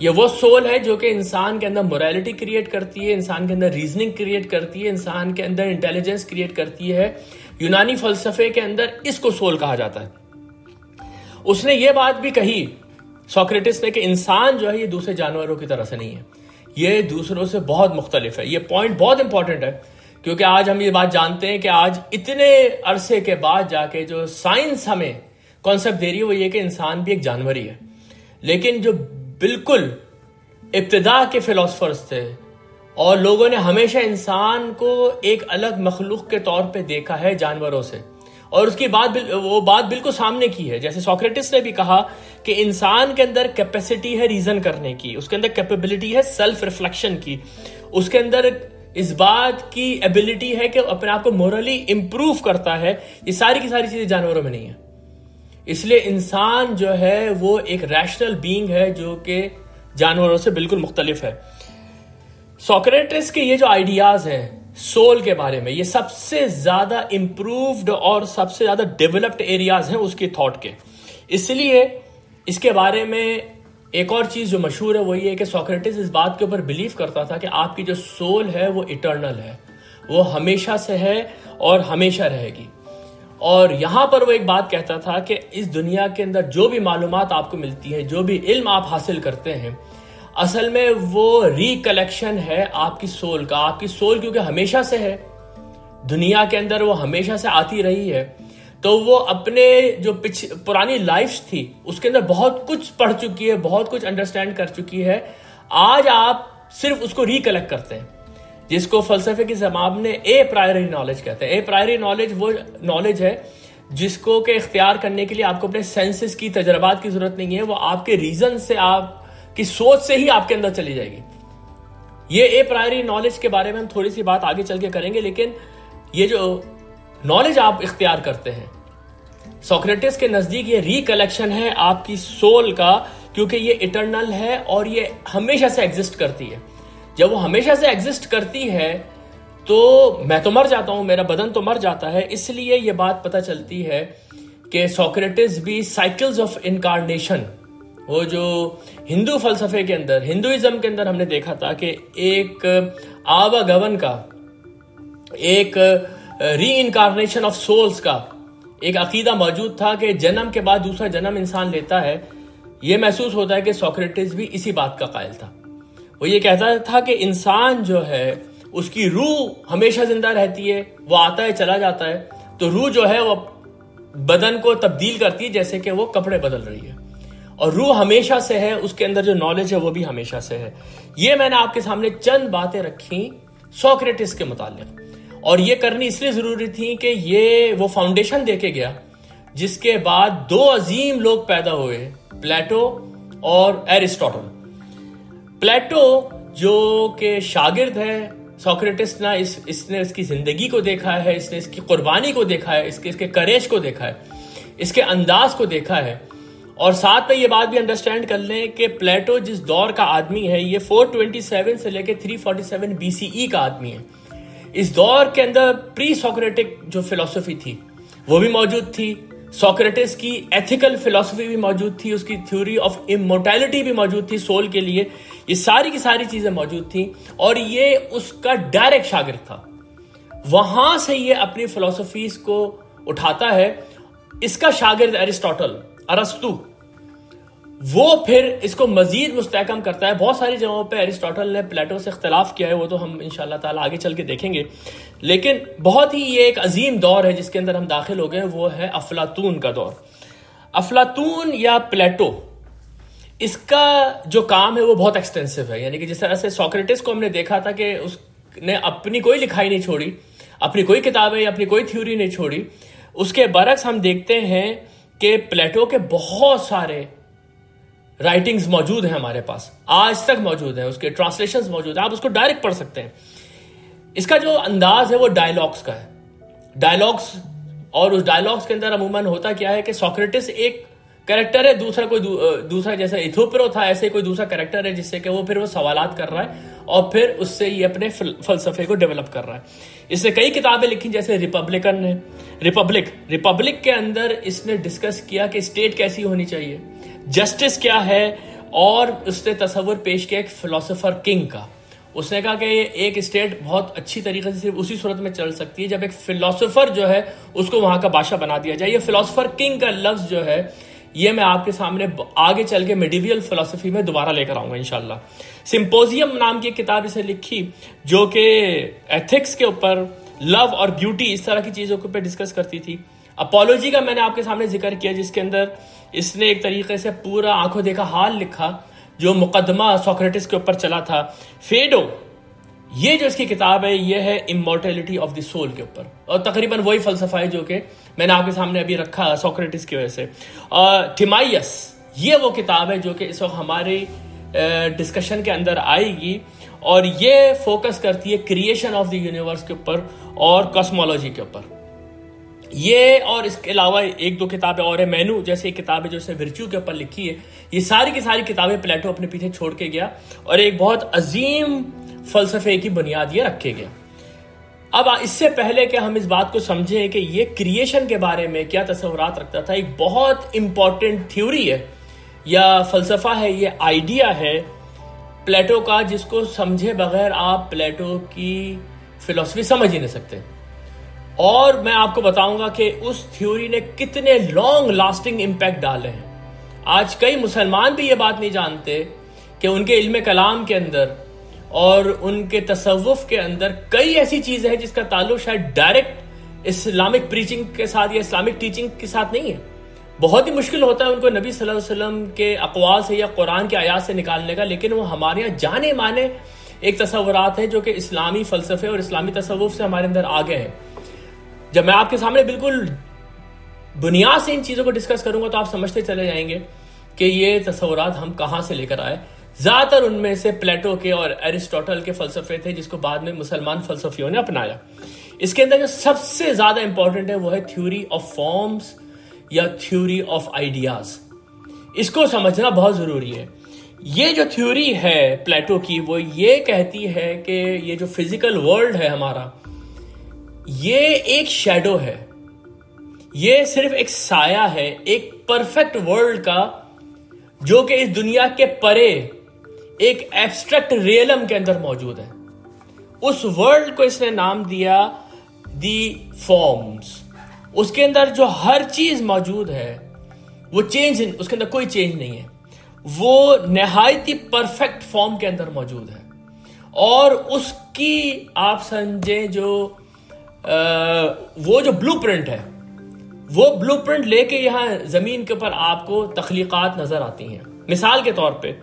ये वो सोल है जो कि इंसान के अंदर मोरालिटी क्रिएट करती है, इंसान के अंदर रीजनिंग क्रिएट करती है, इंसान के अंदर इंटेलिजेंस क्रिएट करती है। यूनानी फलसफे के अंदर इसको सोल कहा जाता है। उसने ये बात भी कही सोक्रेटिस ने कि इंसान जो है ये दूसरे जानवरों की तरह से नहीं है, ये दूसरों से बहुत मुख्तलिफ है। ये पॉइंट बहुत इंपॉर्टेंट है, क्योंकि आज हम ये बात जानते हैं कि आज इतने अरसे के बाद जाके जो साइंस हमें कॉन्सेप्ट दे रही है वो ये कि इंसान भी एक जानवर ही है। लेकिन जो बिल्कुल इब्तिदा के फिलोसफर्स थे और लोगों ने हमेशा इंसान को एक अलग मखलूक के तौर पे देखा है जानवरों से, और उसकी वो बात बिल्कुल सामने की है। जैसे सोक्रेटिस ने भी कहा कि इंसान के अंदर कैपेसिटी है रीजन करने की, उसके अंदर कैपेबिलिटी है सेल्फ रिफ्लेक्शन की, उसके अंदर इस बात की एबिलिटी है कि अपने आप को मोरली इंप्रूव करता है। ये सारी की सारी चीजें जानवरों में नहीं है। इसलिए इंसान जो है वो एक रैशनल बीइंग है जो कि जानवरों से बिल्कुल मुख्तलिफ है। सोक्रेटिस के ये जो आइडियाज हैं सोल के बारे में, ये सबसे ज्यादा इंप्रूव्ड और सबसे ज्यादा डेवलप्ड एरियाज हैं उसके थॉट के। इसलिए इसके बारे में एक और चीज जो मशहूर है वो ये है कि सोक्रेटिस इस बात के ऊपर बिलीव करता था कि आपकी जो सोल है वो इटर्नल है, वो हमेशा से है और हमेशा रहेगी। और यहां पर वो एक बात कहता था कि इस दुनिया के अंदर जो भी मालूमात आपको मिलती है, जो भी इल्म आप हासिल करते हैं, असल में वो रिकलेक्शन है आपकी सोल का। आपकी सोल क्योंकि हमेशा से है दुनिया के अंदर, वो हमेशा से आती रही है, तो वो अपने जो पुरानी लाइफ्स थी उसके अंदर बहुत कुछ पढ़ चुकी है, बहुत कुछ अंडरस्टैंड कर चुकी है। आज आप सिर्फ उसको रिकलेक्ट करते हैं, जिसको फलसफे की जबान में ए प्रायरी नॉलेज कहते हैं। ए प्रायरी नॉलेज वो नॉलेज है जिसको के इख्तियार करने के लिए आपको अपने सेंसेस की, तजर्बात की जरूरत नहीं है, वो आपके रीजन से, आपकी सोच से ही आपके अंदर चली जाएगी। ये ए प्रायरी नॉलेज के बारे में हम थोड़ी सी बात आगे चल के करेंगे, लेकिन ये जो नॉलेज आप इख्तियार करते हैं सोक्रेटिस के नजदीक ये रिकलेक्शन है आपकी सोल का, क्योंकि ये इटर्नल है और ये हमेशा से एग्जिस्ट करती है। जब वो हमेशा से एग्जिस्ट करती है तो मैं तो मर जाता हूं, मेरा बदन तो मर जाता है। इसलिए ये बात पता चलती है कि सोक्रेटिस भी साइकिल्स ऑफ इनकारनेशन, वो जो हिंदू फलसफे के अंदर, हिंदुइज्म के अंदर हमने देखा था कि एक आवागमन का, एक री इनकारनेशन ऑफ सोल्स का एक अकीदा मौजूद था कि जन्म के बाद दूसरा जन्म इंसान लेता है। यह महसूस होता है कि सोक्रेटिस भी इसी बात का कायल था। वो ये कहता था कि इंसान जो है उसकी रूह हमेशा जिंदा रहती है, वो आता है चला जाता है, तो रूह जो है वो बदन को तब्दील करती है जैसे कि वो कपड़े बदल रही है, और रूह हमेशा से है, उसके अंदर जो नॉलेज है वो भी हमेशा से है। ये मैंने आपके सामने चंद बातें रखी सोक्रेटिस के मुतालिक, और ये करनी इसलिए जरूरी थी कि ये वो फाउंडेशन देके गया जिसके बाद दो अजीम लोग पैदा हुए, प्लेटो और एरिस्टोटल। प्लेटो जो के शागिर्द है सोक्रेटिस ना, इसने इसकी जिंदगी को देखा है, इसने इसकी कुर्बानी को देखा है, इसके करेज को देखा है, इसके अंदाज को देखा है। और साथ में ये बात भी अंडरस्टैंड कर लें कि प्लेटो जिस दौर का आदमी है, ये 427 से लेकर 347 BCE का आदमी है। इस दौर के अंदर प्री सोक्रेटिक जो फिलॉसफी थी वो भी मौजूद थी, सोक्रेटिस की एथिकल फिलॉसफी भी मौजूद थी, उसकी थ्योरी ऑफ इमोर्टैलिटी भी मौजूद थी सोल के लिए, ये सारी की सारी चीजें मौजूद थी, और ये उसका डायरेक्ट शागिर्द था। वहां से ये अपनी फिलॉसफीज को उठाता है। इसका शागिर्द एरिस्टोटल, अरस्तु, वो फिर इसको मजीद मुस्तहकम करता है। बहुत सारी जगहों पे एरिस्टोटल ने प्लेटो से इख्तलाफ किया है, वो तो हम इंशाल्लाह ताला आगे चल के देखेंगे, लेकिन बहुत ही ये एक अजीम दौर है जिसके अंदर हम दाखिल हो गए, वो है अफलातून का दौर। अफलातून या प्लेटो, इसका जो काम है वो बहुत एक्सटेंसिव है। यानी कि जिस तरह से सोक्रेटिस को हमने देखा था कि उसने अपनी कोई लिखाई नहीं छोड़ी, अपनी कोई किताबें, अपनी कोई थ्योरी नहीं छोड़ी, उसके बरक्स हम देखते हैं कि प्लेटो के बहुत सारे राइटिंग्स मौजूद हैं हमारे पास, आज तक मौजूद हैं, उसके ट्रांसलेशंस मौजूद हैं, आप उसको डायरेक्ट पढ़ सकते हैं। इसका जो अंदाज है वो डायलॉग्स का है, डायलॉग्स, और उस डायलॉग्स के अंदर अमूमन होता क्या है कि सोक्रेटिस एक कैरेक्टर है, दूसरा जैसे इथोपिरो था ऐसे कोई दूसरा कैरेक्टर है जिससे कि वो फिर वो सवालात कर रहा है और फिर उससे ये अपने फलसफे को डेवलप कर रहा है। इसने कई किताबें लिखी, जैसे रिपब्लिकन है, रिपब्लिक के अंदर इसने डिस्कस किया कि स्टेट कैसी होनी चाहिए, जस्टिस क्या है, और उसने तस्वर पेश किया एक फिलोसोफर किंग का। उसने कहा कि एक स्टेट बहुत अच्छी तरीके से सिर्फ उसी सूरत में चल सकती है जब एक फिलोसोफर जो है उसको वहां का बादशाह बना दिया जाए। ये फिलोसोफर किंग का लफ्ज जो है ये मैं आपके सामने आगे चल के मेडिवियल फिलोसफी में दोबारा लेकर आऊंगा इंशाल्लाह। सिंपोजियम नाम की किताब इसे लिखी जो कि एथिक्स के ऊपर, लव और ब्यूटी, इस तरह की चीजों के ऊपर डिस्कस करती थी। अपोलॉजी का मैंने आपके सामने जिक्र किया जिसके अंदर इसने एक तरीके से पूरा आंखों देखा हाल लिखा जो मुकदमा सोक्रेटिस के ऊपर चला था। फेडो, ये जो इसकी किताब है ये है इमोर्टैलिटी ऑफ द सोल के ऊपर, और तकरीबन वही फलसफा है जो कि मैंने आपके सामने अभी रखा सोक्रेटिस की वजह से। टिमाइयस, ये वो किताब है जो कि इस वक्त हमारे डिस्कशन के अंदर आएगी, और ये फोकस करती है क्रिएशन ऑफ द यूनिवर्स के ऊपर और कॉस्मोलॉजी के ऊपर। ये और इसके अलावा एक दो किताबें और है, मेनू जैसे किताबें जो इसने विर्च्यू के ऊपर लिखी है। ये सारी की सारी किताबें प्लेटो अपने पीछे छोड़ के गया और एक बहुत अजीम फलसफे की बुनियाद ये रखे गया। अब इससे पहले कि हम इस बात को समझें कि ये क्रिएशन के बारे में क्या तस्वुरात रखता था, एक बहुत इंपॉर्टेंट थ्योरी है या फलसफा है, ये आइडिया है प्लेटो का, जिसको समझे बगैर आप प्लेटो की फिलॉसफी समझ ही नहीं सकते। और मैं आपको बताऊंगा कि उस थ्योरी ने कितने लॉन्ग लास्टिंग इंपैक्ट डाले हैं। आज कई मुसलमान भी ये बात नहीं जानते कि उनके इल्म कलाम के अंदर और उनके तसव्वुफ के अंदर कई ऐसी चीजें हैं जिसका ताल्लुक शायद डायरेक्ट इस्लामिक प्रीचिंग के साथ या इस्लामिक टीचिंग के साथ नहीं है। बहुत ही मुश्किल होता है उनको नबी सल्लल्लाहु अलैहि वसल्लम के अक़वाल से या कुरान के आयात से निकालने का, लेकिन वो हमारे यहाँ जाने माने एक तसव्वुरात है जो कि इस्लामी फलसफे और इस्लामी तसव्वुफ से हमारे अंदर आ गए हैं। जब मैं आपके सामने बिल्कुल बुनियाद से इन चीजों को डिस्कस करूंगा तो आप समझते चले जाएंगे कि ये तस्वुरात हम कहां से लेकर आए। ज्यादातर उनमें से प्लेटो के और एरिस्टोटल के फलसफे थे जिसको बाद में मुसलमान फलसफियों ने अपनाया। इसके अंदर जो सबसे ज्यादा इंपॉर्टेंट है वो है थ्योरी ऑफ फॉर्म्स या थ्योरी ऑफ आइडियाज। इसको समझना बहुत जरूरी है। ये जो थ्योरी है प्लेटो की वो ये कहती है कि ये जो फिजिकल वर्ल्ड है हमारा, ये एक शैडो है, ये सिर्फ एक साया है एक परफेक्ट वर्ल्ड का जो कि इस दुनिया के परे एक एब्स्ट्रैक्ट रियलम के अंदर मौजूद है। उस वर्ल्ड को इसने नाम दिया दी फॉर्म्स। उसके अंदर जो हर चीज मौजूद है वो चेंज, उसके अंदर कोई चेंज नहीं है। वो नहायत ही परफेक्ट फॉर्म के अंदर मौजूद है, और उसकी आप समझे वो जो ब्लूप्रिंट है, वो ब्लूप्रिंट लेके यहाँ जमीन के ऊपर आपको तख्लीकात नजर आती हैं। मिसाल के तौर पे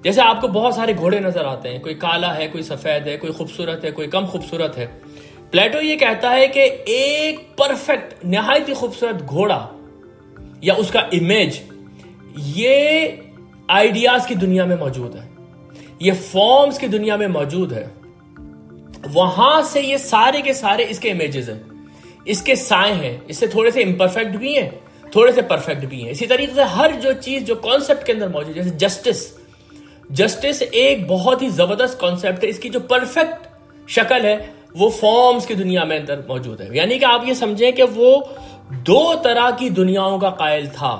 जैसे आपको बहुत सारे घोड़े नजर आते हैं, कोई काला है, कोई सफेद है, कोई खूबसूरत है, कोई कम खूबसूरत है। प्लेटो ये कहता है कि एक परफेक्ट नहायत ही खूबसूरत घोड़ा या उसका इमेज ये आइडियाज की दुनिया में मौजूद है, ये फॉर्म्स की दुनिया में मौजूद है। वहां से ये सारे के सारे इसके इमेजेस हैं, इसके साए हैं, इससे थोड़े से इम्परफेक्ट भी हैं, थोड़े से परफेक्ट भी हैं। इसी तरीके से हर जो चीज जो कॉन्सेप्ट के अंदर मौजूद है, जैसे जस्टिस एक बहुत ही जबरदस्त कॉन्सेप्ट है, इसकी जो परफेक्ट शक्ल है वो फॉर्म्स की दुनिया में अंदर मौजूद है। यानी कि आप ये समझें कि वो दो तरह की दुनियाओं का कायल था।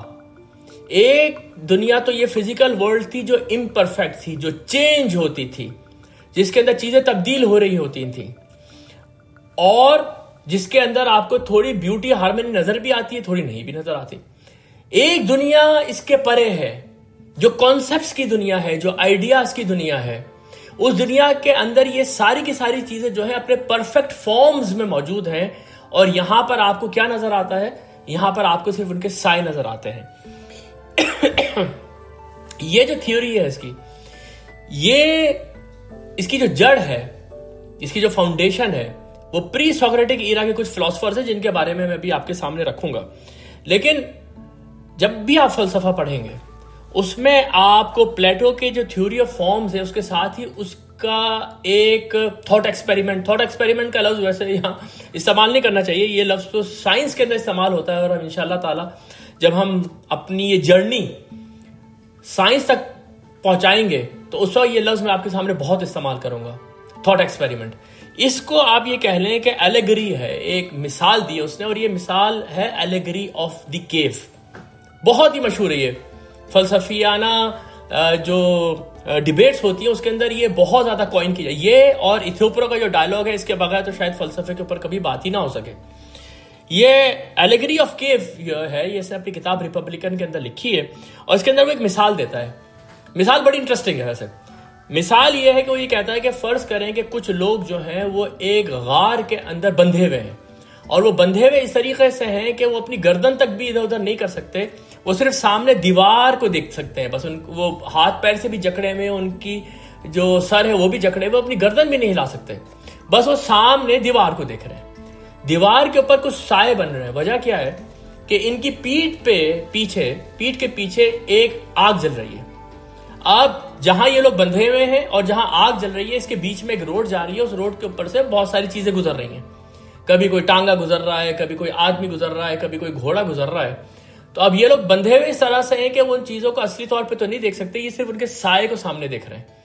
एक दुनिया तो ये फिजिकल वर्ल्ड थी जो इम्परफेक्ट थी, जो चेंज होती थी, जिसके अंदर चीजें तब्दील हो रही होती थी, और जिसके अंदर आपको थोड़ी ब्यूटी हार्मनी नजर भी आती है, थोड़ी नहीं भी नजर आती। एक दुनिया इसके परे है, जो कॉन्सेप्ट्स की दुनिया है, जो आइडियाज की दुनिया है। उस दुनिया के अंदर ये सारी की सारी चीजें जो है अपने परफेक्ट फॉर्म्स में मौजूद हैं, और यहां पर आपको क्या नजर आता है? यहां पर आपको सिर्फ उनके साए नजर आते हैं। ये जो थ्योरी है इसकी जो जड़ है, इसकी जो फाउंडेशन है, वो प्री सोक्रेटिक ईरा के कुछ फिलोसफर्स हैं जिनके बारे में मैं भी आपके सामने रखूंगा। लेकिन जब भी आप फलसफा पढ़ेंगे उसमें आपको प्लेटो के जो थ्योरी ऑफ फॉर्म्स है उसके साथ ही उसका एक थॉट एक्सपेरिमेंट का लफ्ज वैसे यहां इस्तेमाल नहीं करना चाहिए। ये लफ्ज तो साइंस के अंदर इस्तेमाल होता है, और हम इंशाल्लाह ताला जब हम अपनी ये जर्नी साइंस तक पहुंचाएंगे तो उस वक्त ये लफ्ज मैं आपके सामने बहुत इस्तेमाल करूंगा, थॉट एक्सपेरिमेंट। इसको आप ये कह लें कि एलेगरी है, एक मिसाल दी है उसने, और ये मिसाल है एलेगरी ऑफ द केव। बहुत ही मशहूर है ये, फलसफियाना जो डिबेट्स होती है उसके अंदर ये बहुत ज्यादा कॉइन की जाए। ये और इथियोपिया का जो डायलॉग है, इसके बगैर तो शायद फलसफे के ऊपर कभी बात ही ना हो सके। ये एलेगरी ऑफ केव है, ये इसने अपनी किताब रिपब्लिकन के अंदर लिखी है, और इसके अंदर वो एक मिसाल देता है। मिसाल बड़ी इंटरेस्टिंग है वैसे। मिसाल ये है कि वो ये कहता है कि फर्ज करें कि कुछ लोग जो हैं वो एक गार के अंदर बंधे हुए हैं, और वो बंधे हुए इस तरीके से हैं कि वो अपनी गर्दन तक भी इधर उधर नहीं कर सकते, वो सिर्फ सामने दीवार को देख सकते हैं बस। वो हाथ पैर से भी जकड़े हुए, उनकी जो सर है वो भी जकड़े हुए, अपनी गर्दन भी नहीं हिला सकते, बस वो सामने दीवार को देख रहे हैं। दीवार के ऊपर कुछ साए बन रहे हैं। वजह क्या है कि इनकी पीठ के पीछे एक आग जल रही है। अब जहां ये लोग बंधे हुए हैं और जहां आग जल रही है, इसके बीच में एक रोड जा रही है, उस रोड के ऊपर से बहुत सारी चीजें गुजर रही हैं। कभी कोई टांगा गुजर रहा है, कभी कोई आदमी गुजर रहा है, कभी कोई घोड़ा गुजर रहा है। तो अब ये लोग बंधे हुए इस तरह से हैं कि वो उन चीजों को असली तौर पे तो नहीं देख सकते, ये सिर्फ उनके साए को सामने देख रहे हैं।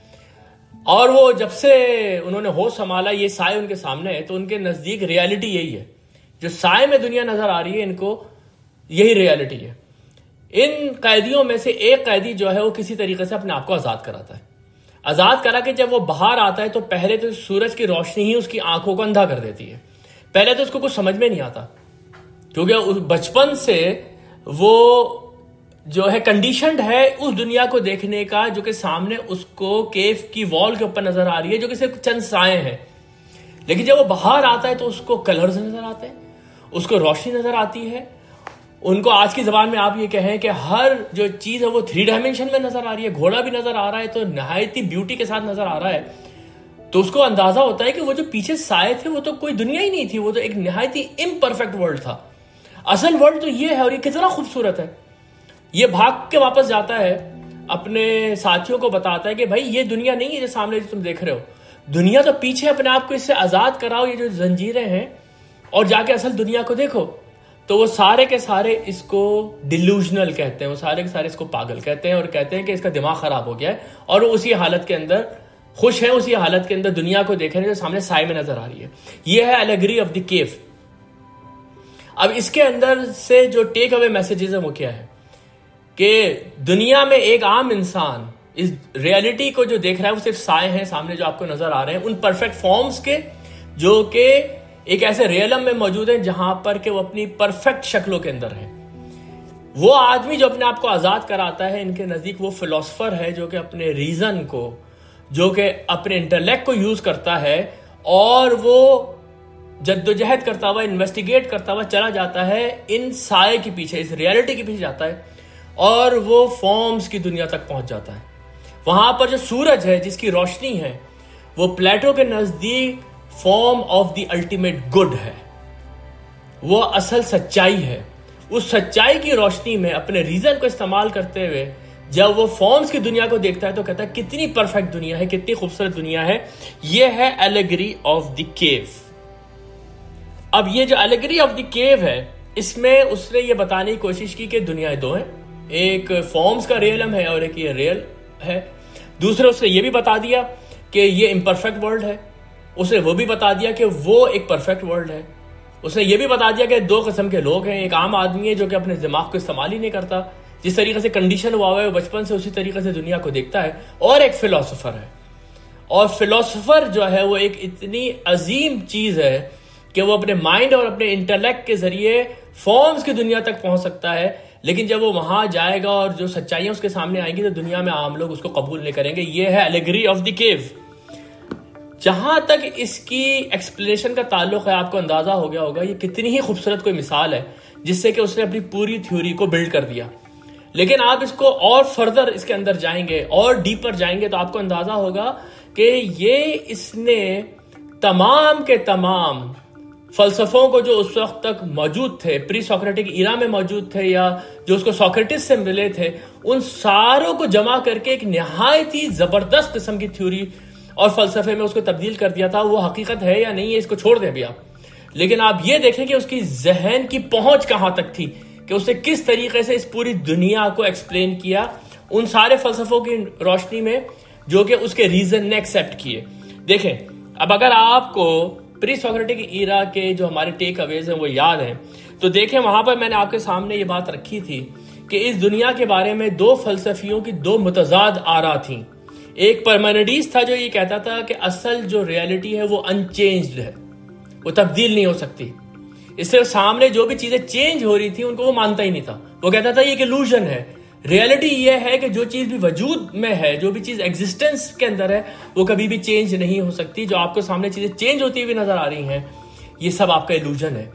और वो जब से उन्होंने होश संभाला, ये साए उनके सामने है, तो उनके नजदीक रियलिटी यही है। जो साए में दुनिया नजर आ रही है, इनको यही रियलिटी है। इन कैदियों में से एक कैदी जो है वो किसी तरीके से अपने आप को आजाद कराता है। आजाद करा के जब वो बाहर आता है तो पहले तो सूरज की रोशनी ही उसकी आंखों को अंधा कर देती है। पहले तो उसको कुछ समझ में नहीं आता, क्योंकि उस बचपन से वो जो है कंडीशनड है उस दुनिया को देखने का जो कि सामने उसको केव की वॉल के ऊपर नजर आ रही है, जो कि सिर्फ चंद साए हैं। लेकिन जब वो बाहर आता है तो उसको कलर्स नजर आते हैं, उसको रोशनी नजर आती है। उनको आज की जबान में आप ये कहें कि हर जो चीज है वो 3 डायमेंशन में नजर आ रही है। घोड़ा भी नजर आ रहा है तो नहायती ब्यूटी के साथ नजर आ रहा है। तो उसको अंदाजा होता है कि वो जो पीछे साए थे वो तो कोई दुनिया ही नहीं थी, वो तो एक नहायती इम्परफेक्ट वर्ल्ड था। असल वर्ल्ड तो ये है, और ये कितना खूबसूरत है। ये भाग के वापस जाता है, अपने साथियों को बताता है कि भाई ये दुनिया नहीं है जो सामने जो तुम देख रहे हो, दुनिया तो पीछे। अपने आप को इससे आजाद कराओ, ये जो जंजीरें हैं, और जाके असल दुनिया को देखो। तो वो सारे के सारे इसको डिल्यूजनल कहते हैं, वो सारे के सारे इसको पागल कहते हैं, और कहते हैं कि इसका दिमाग खराब हो गया है, और वो उसी हालत के अंदर खुश है, उसी हालत के अंदर दुनिया को देख रहे हैं जो सामने साए में नजर आ रही है। ये है एलेगरी ऑफ द केव। अब इसके अंदर से जो टेक अवे मैसेजेस है वो क्या है कि दुनिया में एक आम इंसान इस रियलिटी को जो देख रहा है वो सिर्फ साए हैं सामने जो आपको नजर आ रहे हैं, उन परफेक्ट फॉर्म्स के, जो कि एक ऐसे रियलम में मौजूद है जहां पर कि वो अपनी परफेक्ट शक्लों के अंदर है। वो आदमी जो अपने आप को आजाद कराता है, इनके नजदीक वो फिलोसफर है जो कि अपने रीजन को, जो कि अपने इंटेलेक्ट को यूज करता है और वो जद्दोजहद करता हुआ, इन्वेस्टिगेट करता हुआ चला जाता है इन साये के पीछे, इस रियलिटी के पीछे जाता है और वो फॉर्म्स की दुनिया तक पहुंच जाता है। वहां पर जो सूरज है, जिसकी रोशनी है, वो प्लेटो के नजदीक form of the ultimate good है, वो असल सच्चाई है। उस सच्चाई की रोशनी में अपने रीजन को इस्तेमाल करते हुए जब वो फॉर्म्स की दुनिया को देखता है तो कहता है कितनी परफेक्ट दुनिया है, कितनी खूबसूरत दुनिया है। ये है एलेगरी ऑफ द केव। अब ये जो एलेगरी ऑफ द केव है, इसमें उसने ये बताने की कोशिश की कि दुनियाएं दो हैं, एक फॉर्म्स का रियलम है और एक ये रियल है। दूसरे उसने ये भी बता दिया कि ये इम्परफेक्ट वर्ल्ड है, उसने वो भी बता दिया कि वो एक परफेक्ट वर्ल्ड है। उसने ये भी बता दिया कि दो किस्म के लोग हैं, एक आम आदमी है जो कि अपने दिमाग को इस्तेमाल ही नहीं करता, जिस तरीके से कंडीशन हुआ है बचपन से उसी तरीके से दुनिया को देखता है, और एक फिलोसोफर है। और फिलोसोफर जो है वो एक इतनी अजीम चीज है कि वो अपने माइंड और अपने इंटेलेक्ट के जरिए फॉर्म्स की दुनिया तक पहुंच सकता है, लेकिन जब वो वहां जाएगा और जो सच्चाइयां उसके सामने आएंगी तो दुनिया में आम लोग उसको कबूल नहीं करेंगे। ये है एलेगरी ऑफ द केव। जहां तक इसकी एक्सप्लेनेशन का ताल्लुक है, आपको अंदाजा हो गया होगा ये कितनी ही खूबसूरत कोई मिसाल है जिससे कि उसने अपनी पूरी थ्योरी को बिल्ड कर दिया। लेकिन आप इसको और फर्दर इसके अंदर जाएंगे और डीपर जाएंगे तो आपको अंदाजा होगा कि ये इसने तमाम के तमाम फलसफों को जो उस वक्त तक मौजूद थे, प्री सोक्रेटिक ईरा में मौजूद थे या जो उसको सोक्रेटिस से मिले थे, उन सारों को जमा करके एक निहायत ही जबरदस्त किस्म की थ्योरी और फलसफे में उसको तब्दील कर दिया था। वो हकीकत है या नहीं है इसको छोड़ दें अभी आप, लेकिन आप ये देखें कि उसकी जहन की पहुंच कहां तक थी, कि उसने किस तरीके से इस पूरी दुनिया को एक्सप्लेन किया उन सारे फलसफों की रोशनी में जो कि उसके रीजन ने एक्सेप्ट किए। देखें, अब अगर आपको प्री सोक्रेटिक ईरा के जो हमारे टेक अवेज हैं वो याद हैं तो देखें, वहां पर मैंने आपके सामने ये बात रखी थी कि इस दुनिया के बारे में दो फलसफियों की दो मुतजाद आरा थी। एक परमेनिडीज था जो ये कहता था कि असल जो रियलिटी है वो अनचेंज्ड है, वो तब्दील नहीं हो सकती। इससे सामने जो भी चीजें चेंज हो रही थी उनको वो मानता ही नहीं था। वो कहता था ये एक इल्यूजन है, रियलिटी ये है कि जो चीज भी वजूद में है, जो भी चीज एग्जिस्टेंस के अंदर है, वो कभी भी चेंज नहीं हो सकती। जो आपको सामने चीजें चेंज होती हुई नजर आ रही हैं, ये सब आपका इल्यूजन है।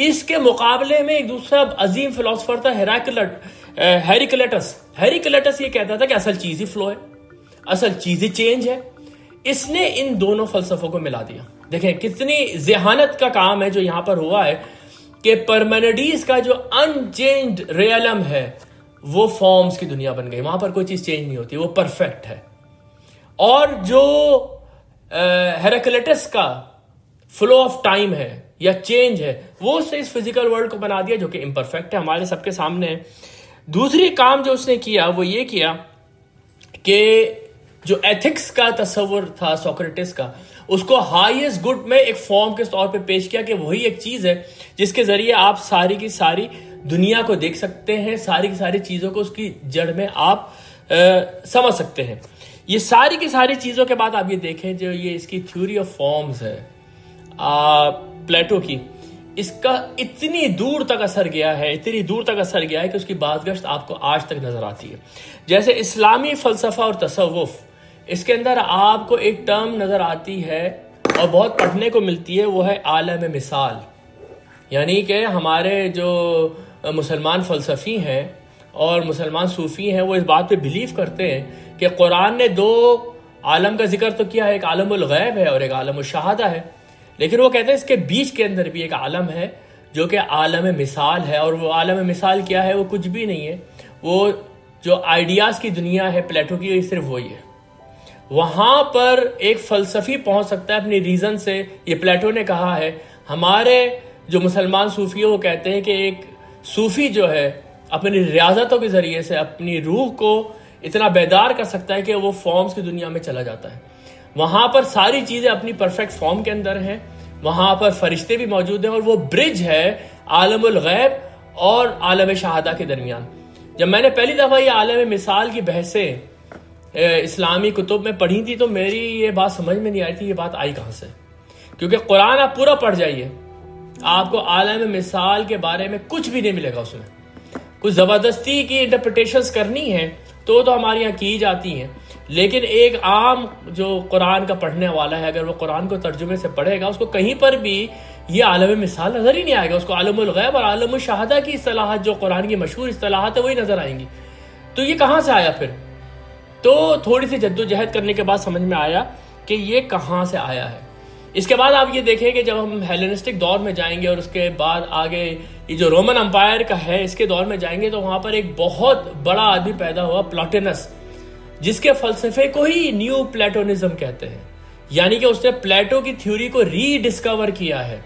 इसके मुकाबले में एक दूसरा अजीम फिलोसफर था हेरिक्लेटस। हेरिक्लेटस ये कहता था कि असल चीज ही फ्लो है, असल चीज ही चेंज है। इसने इन दोनों फलसफों को मिला दिया। देखें कितनी जेहानत का काम है जो यहां पर हुआ है कि परमेनिडीज का जो अनचेंज्ड रियलम है वो फॉर्म्स की दुनिया बन गई, वहां पर कोई चीज चेंज नहीं होती, वो परफेक्ट है। और जो हेराक्लिटस का फ्लो ऑफ टाइम है या चेंज है, वो उसने इस फिजिकल वर्ल्ड को बना दिया जो कि इम्परफेक्ट है, हमारे सबके सामने है। दूसरी काम जो उसने किया वो ये किया कि जो एथिक्स का तस्वर था सोक्रेटिस का, उसको हाईएस्ट गुड में एक फॉर्म के तौर पे पेश किया कि वही एक चीज है जिसके जरिए आप सारी की सारी दुनिया को देख सकते हैं, सारी की सारी चीजों को उसकी जड़ में आप समझ सकते हैं। ये सारी की सारी चीजों के बाद आप ये देखें जो ये इसकी थ्योरी ऑफ फॉर्म्स है प्लेटो की, इसका इतनी दूर तक असर गया है, इतनी दूर तक असर गया है कि उसकी बातगश्त आपको आज तक नजर आती है। जैसे इस्लामी फलसफा और तसव्वुफ, इसके अंदर आपको एक टर्म नजर आती है और बहुत पढ़ने को मिलती है, वो है आलम मिसाल। यानी कि हमारे जो मुसलमान फलसफी हैं और मुसलमान सूफी हैं वो इस बात पे बिलीव करते हैं कि कुरान ने दो आलम का जिक्र तो किया है, एक आलमुल गैब है और एक आलमुल शहादा है, लेकिन वो कहते हैं इसके बीच के अंदर भी एक आलम है जो कि आलम मिसाल है। और वो आलम मिसाल क्या है? वो कुछ भी नहीं है, वो जो आइडियाज की दुनिया है प्लेटो की, सिर्फ वही है। वहां पर एक फलसफी पहुंच सकता है अपनी रीजन से। ये प्लेटो ने कहा है। हमारे जो मुसलमान सूफी है वो कहते हैं कि एक सूफी जो है अपनी रियाजतों के जरिए से अपनी रूह को इतना बेदार कर सकता है कि वो फॉर्म्स की दुनिया में चला जाता है। वहां पर सारी चीजें अपनी परफेक्ट फॉर्म के अंदर हैं, वहां पर फरिश्ते भी मौजूद हैं और वो ब्रिज है आलमुल गैब और आलम शहादा के दरमियान। जब मैंने पहली दफा ये आलम मिसाल की बहसें इस्लामी कुतुब में पढ़ी थी तो मेरी ये बात समझ में नहीं आई थी, ये बात आई कहां से? क्योंकि कुरान आप पूरा पढ़ जाइए, आपको आलम मिसाल के बारे में कुछ भी नहीं मिलेगा उसमें। कुछ जबरदस्ती की इंटरप्रिटेशंस करनी है तो हमारे यहाँ की जाती हैं, लेकिन एक आम जो कुरान का पढ़ने वाला है अगर वो कुरान को तर्जुमे से पढ़ेगा उसको कहीं पर भी ये आलम मिसाल नजर ही नहीं आएगा। उसको आलमुल गैब और आलमुल शहादा की इस्तिलाहात जो कुरान की मशहूर इस्तिलाहात है वही नजर आएंगी। तो ये कहाँ से आया फिर? तो थोड़ी सी जद्दोजहद करने के बाद समझ में आया कि ये कहाँ से आया है। इसके बाद आप ये देखें कि जब हम हेलेनिस्टिक दौर में जाएंगे और उसके बाद आगे ये जो रोमन एम्पायर का है इसके दौर में जाएंगे तो वहां पर एक बहुत बड़ा आदमी पैदा हुआ, प्लॉटिनस, जिसके फलसफे को ही न्यू प्लेटोनिज्म कहते हैं। यानी कि उसने प्लेटो की थ्योरी को रीडिस्कवर किया है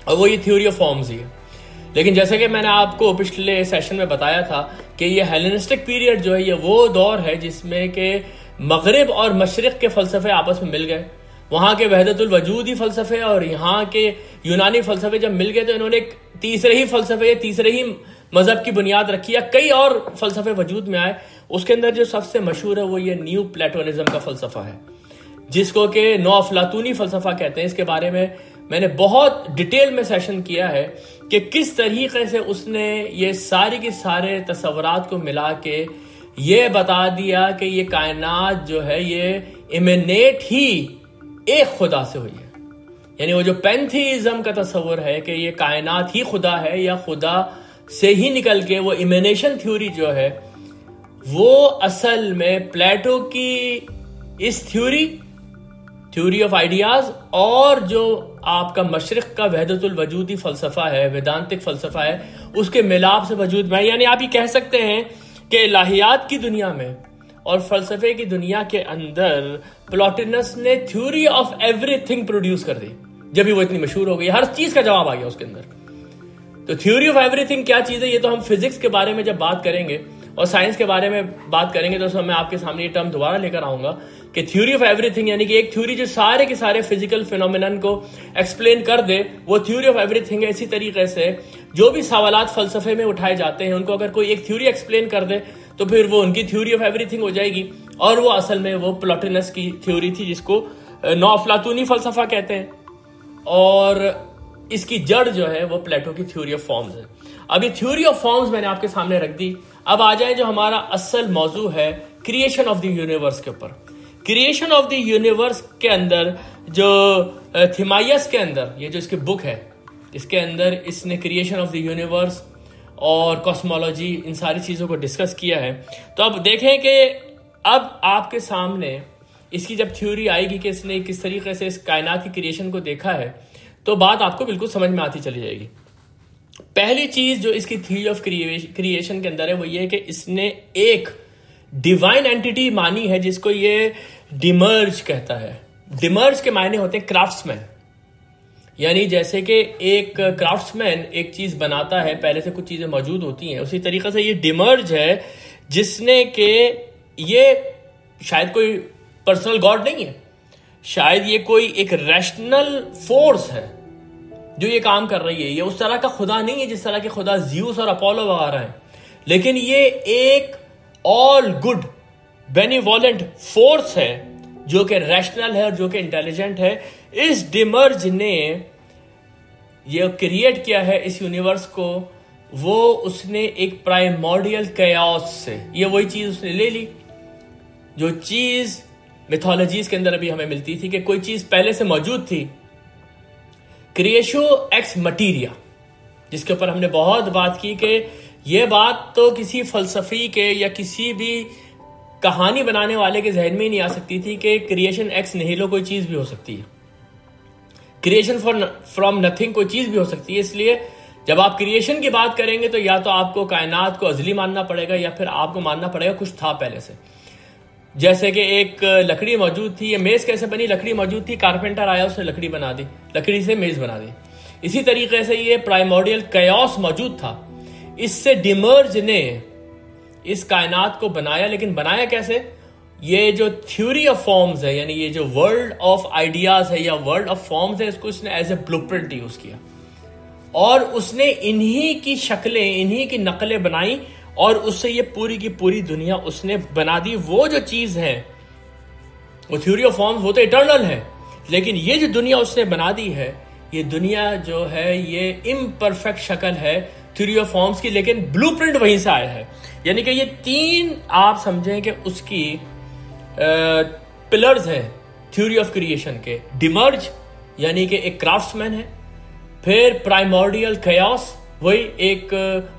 और वो ये थ्योरी ऑफ फॉर्म्स ही है। लेकिन जैसे कि मैंने आपको पिछले सेशन में बताया था कि ये हेलेनिस्टिक पीरियड जो है ये वो दौर है जिसमें के मगरिब और मशरिक के फलसफे आपस में मिल गए। वहां के वहदतुल वजूदी फलसफे और यहाँ के यूनानी फलसफे जब मिल गए तो इन्होंने एक तीसरे ही मजहब की बुनियाद रखी या कई और फलसफे वजूद में आए। उसके अंदर जो सबसे मशहूर है वो ये न्यू प्लेटोनिज्म का फलसफा है, जिसको कि नौ अफलातूनी फलसफा कहते हैं। इसके बारे में मैंने बहुत डिटेल में सेशन किया है कि किस तरीके से उसने ये सारी की सारे तस्वुरात को मिला के ये बता दिया कि ये कायनात जो है ये इमिनेट ही एक खुदा से हुई है। यानी वो जो पैंथीइज्म का तस्वर है कि ये कायनात ही खुदा है या खुदा से ही निकल के वो इमिनेशन थ्योरी जो है वो असल में प्लेटो की इस थ्योरी ऑफ आइडियाज और जो आपका मशरिक का वहदतुल वजूदी फलसफा है, वेदांतिक फलसफा है, उसके मिलाप से वजूद में। यानी आप ये कह सकते हैं कि इलाहियात की दुनिया में और फलसफे की दुनिया के अंदर प्लॉटिनस ने थ्योरी ऑफ एवरीथिंग प्रोड्यूस कर दी। जब भी वो इतनी मशहूर हो गई, हर चीज का जवाब आ गया उसके अंदर। तो थ्योरी ऑफ एवरीथिंग क्या चीज है, ये तो हम फिजिक्स के बारे में जब बात करेंगे और साइंस के बारे में बात करेंगे तो मैं आपके सामने ये टर्म दोबारा लेकर आऊंगा कि थ्योरी ऑफ एवरीथिंग यानी कि एक थ्योरी जो सारे के सारे फिजिकल फिनोमिनन को एक्सप्लेन कर दे, वो थ्योरी ऑफ एवरीथिंग है। इसी तरीके से जो भी सवालात फलसफे में उठाए जाते हैं उनको अगर कोई एक थ्योरी एक्सप्लेन कर दे तो फिर वो उनकी थ्योरी ऑफ एवरीथिंग हो जाएगी। और वो असल में वो प्लॉटिनस की थ्योरी थी जिसको नौ अफलातूनी फलसफा कहते हैं और इसकी जड़ जो है वो प्लेटो की थ्योरी ऑफ फॉर्म्स है। अब ये थ्योरी ऑफ फॉर्म्स मैंने आपके सामने रख दी। अब आ जाए जो हमारा असल मौजू है क्रिएशन ऑफ द यूनिवर्स के ऊपर। क्रिएशन ऑफ द यूनिवर्स के अंदर जो थिमाइयस के अंदर ये जो इसकी बुक है इसके अंदर इसने क्रिएशन ऑफ द यूनिवर्स और कॉस्मोलॉजी इन सारी चीजों को डिस्कस किया है। तो अब देखें कि अब आपके सामने इसकी जब थ्योरी आएगी कि इसने किस तरीके से इस कायनात की क्रिएशन को देखा है तो बात आपको बिल्कुल समझ में आती चली जाएगी। पहली चीज जो इसकी थ्योरी ऑफ क्रिएशन के अंदर है वो ये है कि इसने एक डिवाइन एंटिटी मानी है जिसको ये डिमर्ज कहता है। डिमर्ज के मायने होते हैं क्राफ्ट्समैन, यानी जैसे कि एक क्राफ्ट्समैन एक चीज बनाता है, पहले से कुछ चीजें मौजूद होती हैं, उसी तरीके से ये डिमर्ज है जिसने के ये शायद कोई पर्सनल गॉड नहीं है, शायद ये कोई एक रैशनल फोर्स है जो ये काम कर रही है। ये उस तरह का खुदा नहीं है जिस तरह के खुदा ज़्यूस और अपोलो वगैरह हैं, लेकिन ये एक ऑल गुड बेनिवोलेंट फोर्स है जो कि रैशनल है और जो कि इंटेलिजेंट है। इस डिमर्ज ने ये क्रिएट किया है इस यूनिवर्स को, वो उसने एक प्राइमोर्डियल कैओस से ये वही चीज उसने ले ली जो चीज मिथोलॉजीज के अंदर अभी हमें मिलती थी कि कोई चीज पहले से मौजूद थी, क्रिएशो एक्स मटीरिया, जिसके ऊपर हमने बहुत बात की कि यह बात तो किसी फलसफी के या किसी भी कहानी बनाने वाले के जहन में ही नहीं आ सकती थी कि क्रिएशन एक्स निहिलो कोई चीज भी हो सकती है, क्रिएशन फ्रॉम नथिंग कोई चीज भी हो सकती है। इसलिए जब आप क्रिएशन की बात करेंगे तो या तो आपको कायनात को अजली मानना पड़ेगा या फिर आपको मानना पड़ेगा कुछ था पहले से। जैसे कि एक लकड़ी मौजूद थी, ये मेज कैसे बनी, लकड़ी मौजूद थी, कारपेंटर आया उसने लकड़ी बना दी, लकड़ी से मेज बना दी। इसी तरीके से ये प्राइमोर्डियल कैओस मौजूद था, इससे डिमर्ज ने इस कायनात को बनाया। लेकिन बनाया कैसे? ये जो थ्योरी ऑफ फॉर्म्स है, यानी ये जो वर्ल्ड ऑफ आइडियाज है या वर्ल्ड ऑफ फॉर्म्स है, इसको इसने एज ए ब्लूप्रिंट यूज किया और उसने इन्हीं की शक्लें, इन्हीं की नकलें बनाई और उससे ये पूरी की पूरी दुनिया उसने बना दी। वो जो चीज है वो थ्योरी ऑफ फॉर्म्स, वो तो इटर्नल है, लेकिन ये जो दुनिया उसने बना दी है, ये दुनिया जो है ये इम्परफेक्ट शक्ल है थ्योरी ऑफ फॉर्म्स की, लेकिन ब्लूप्रिंट वहीं से आया है। यानी कि ये तीन आप समझें कि उसकी पिलर्स हैं थ्योरी ऑफ क्रिएशन के। डिमर्ज यानी कि एक क्राफ्ट्समैन है, फिर प्राइमोर्डियल chaos, वही एक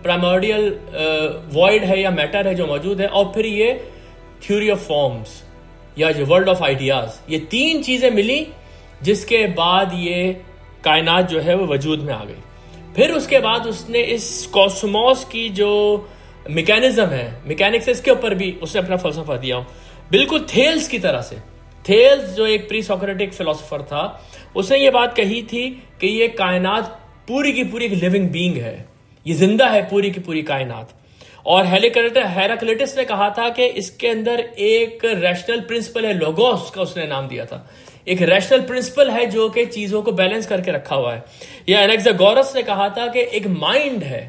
प्राइमोर्डियल वॉइड है या मैटर है जो मौजूद है, और फिर ये थ्योरी ऑफ फॉर्म्स या जो वर्ल्ड ऑफ आइडियाज। ये तीन चीजें मिली जिसके बाद ये कायनात जो है वो वजूद में आ गई। फिर उसके बाद उसने इस कॉस्मोस की जो मैकेनिज्म है, मैकेनिक्स, इसके ऊपर भी उसने अपना फलसफा दिया, बिल्कुल थेल्स की तरह से। थेल्स जो एक प्री सोक्रेटिक फिलोसोफर था, उसने ये बात कही थी कि ये कायनात पूरी की पूरी एक लिविंग बीइंग है, ये जिंदा है पूरी की पूरी कायनात। और हेराक्लिटस ने कहा था कि इसके अंदर एक रैशनल प्रिंसिपल है, लोगोस का उसने नाम दिया था, एक रैशनल प्रिंसिपल है जो कि चीजों को बैलेंस करके रखा हुआ है। या एनेक्सागोरस ने कहा था कि एक माइंड है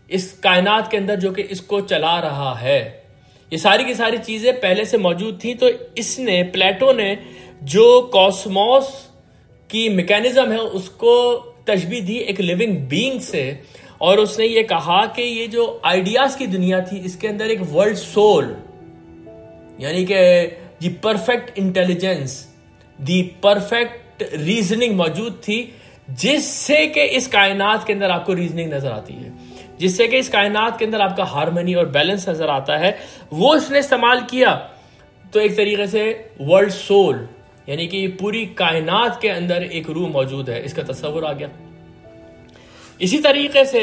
इस कायनात के अंदर जो कि इसको चला रहा है। ये सारी की सारी चीजें पहले से मौजूद थी। तो इसने, प्लेटो ने जो कॉस्मोस की मैकेनिज्म है उसको तशबीह दी एक लिविंग बीइंग से, और उसने ये कहा कि ये जो आइडियाज की दुनिया थी इसके अंदर एक वर्ल्ड सोल यानी कि दी परफेक्ट इंटेलिजेंस, दी परफेक्ट रीजनिंग मौजूद थी, जिससे कि इस कायनात के अंदर आपको रीजनिंग नजर आती है, जिससे कि इस कायनात के अंदर आपका हार्मनी और बैलेंस नजर आता है। वो इसने इस्तेमाल किया। तो एक तरीके से वर्ल्ड सोल यानी कि पूरी कायनात के अंदर एक रूह मौजूद है, इसका तस्वर आ गया। इसी तरीके से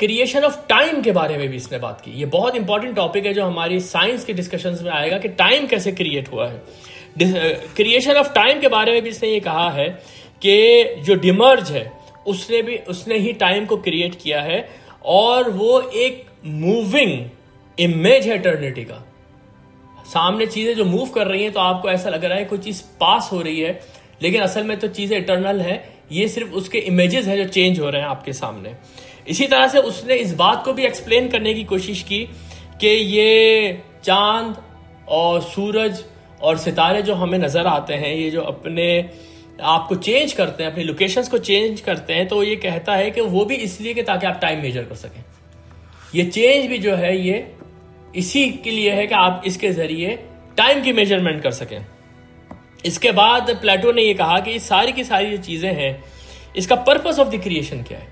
क्रिएशन ऑफ टाइम के बारे में भी इसने बात की। ये बहुत इंपॉर्टेंट टॉपिक है जो हमारी साइंस के डिस्कशंस में आएगा कि टाइम कैसे क्रिएट हुआ है। क्रिएशन ऑफ टाइम के बारे में भी इसने ये कहा है कि जो डिमर्ज है उसने ही टाइम को क्रिएट किया है, और वो एक मूविंग इमेज है इटर्निटी का। सामने चीजें जो मूव कर रही हैं तो आपको ऐसा लग रहा है कोई चीज पास हो रही है, लेकिन असल में तो चीजें इटर्नल है, ये सिर्फ उसके इमेजेस हैं जो चेंज हो रहे हैं आपके सामने। इसी तरह से उसने इस बात को भी एक्सप्लेन करने की कोशिश की कि ये चांद और सूरज और सितारे जो हमें नजर आते हैं, ये जो अपने आपको चेंज करते हैं, अपनी लोकेशंस को चेंज करते हैं, तो ये कहता है कि वो भी इसलिए कि ताकि आप टाइम मेजर कर सकें। ये चेंज भी जो है ये इसी के लिए है कि आप इसके जरिए टाइम की मेजरमेंट कर सकें। इसके बाद प्लेटो ने ये कहा कि सारी की सारी जो चीजें हैं इसका पर्पस ऑफ द क्रिएशन क्या है।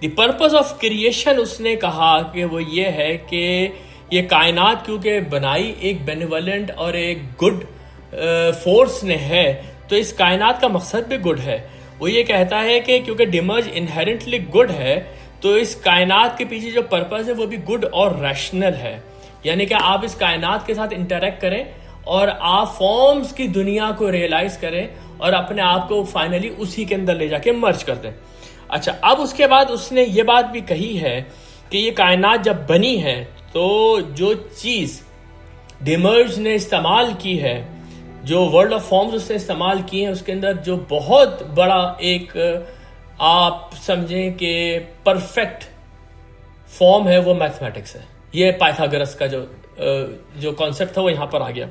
द पर्पस ऑफ क्रिएशन उसने कहा कि वो ये है कि ये कायनात क्योंकि बनाई एक बेनिवोलेंट और एक गुड फोर्स ने है, तो इस कायनात का मकसद भी गुड है। वो ये कहता है कि क्योंकि डिमर्ज इनहेरेंटली गुड है, तो इस कायनात के पीछे जो पर्पस है वो भी गुड और रैशनल है। यानी कि आप इस कायनात के साथ इंटरेक्ट करें और आप फॉर्म्स की दुनिया को रियलाइज करें और अपने आप को फाइनली उसी के अंदर ले जाके मर्ज कर दें। अच्छा, अब उसके बाद उसने ये बात भी कही है कि ये कायनात जब बनी है तो जो चीज डिमर्ज ने इस्तेमाल की है, जो वर्ल्ड ऑफ फॉर्म्स उसने इस्तेमाल किए हैं, उसके अंदर जो बहुत बड़ा एक आप समझें कि परफेक्ट फॉर्म है वो मैथमेटिक्स है। ये पाइथागोरस का जो कॉन्सेप्ट था वो यहां पर आ गया।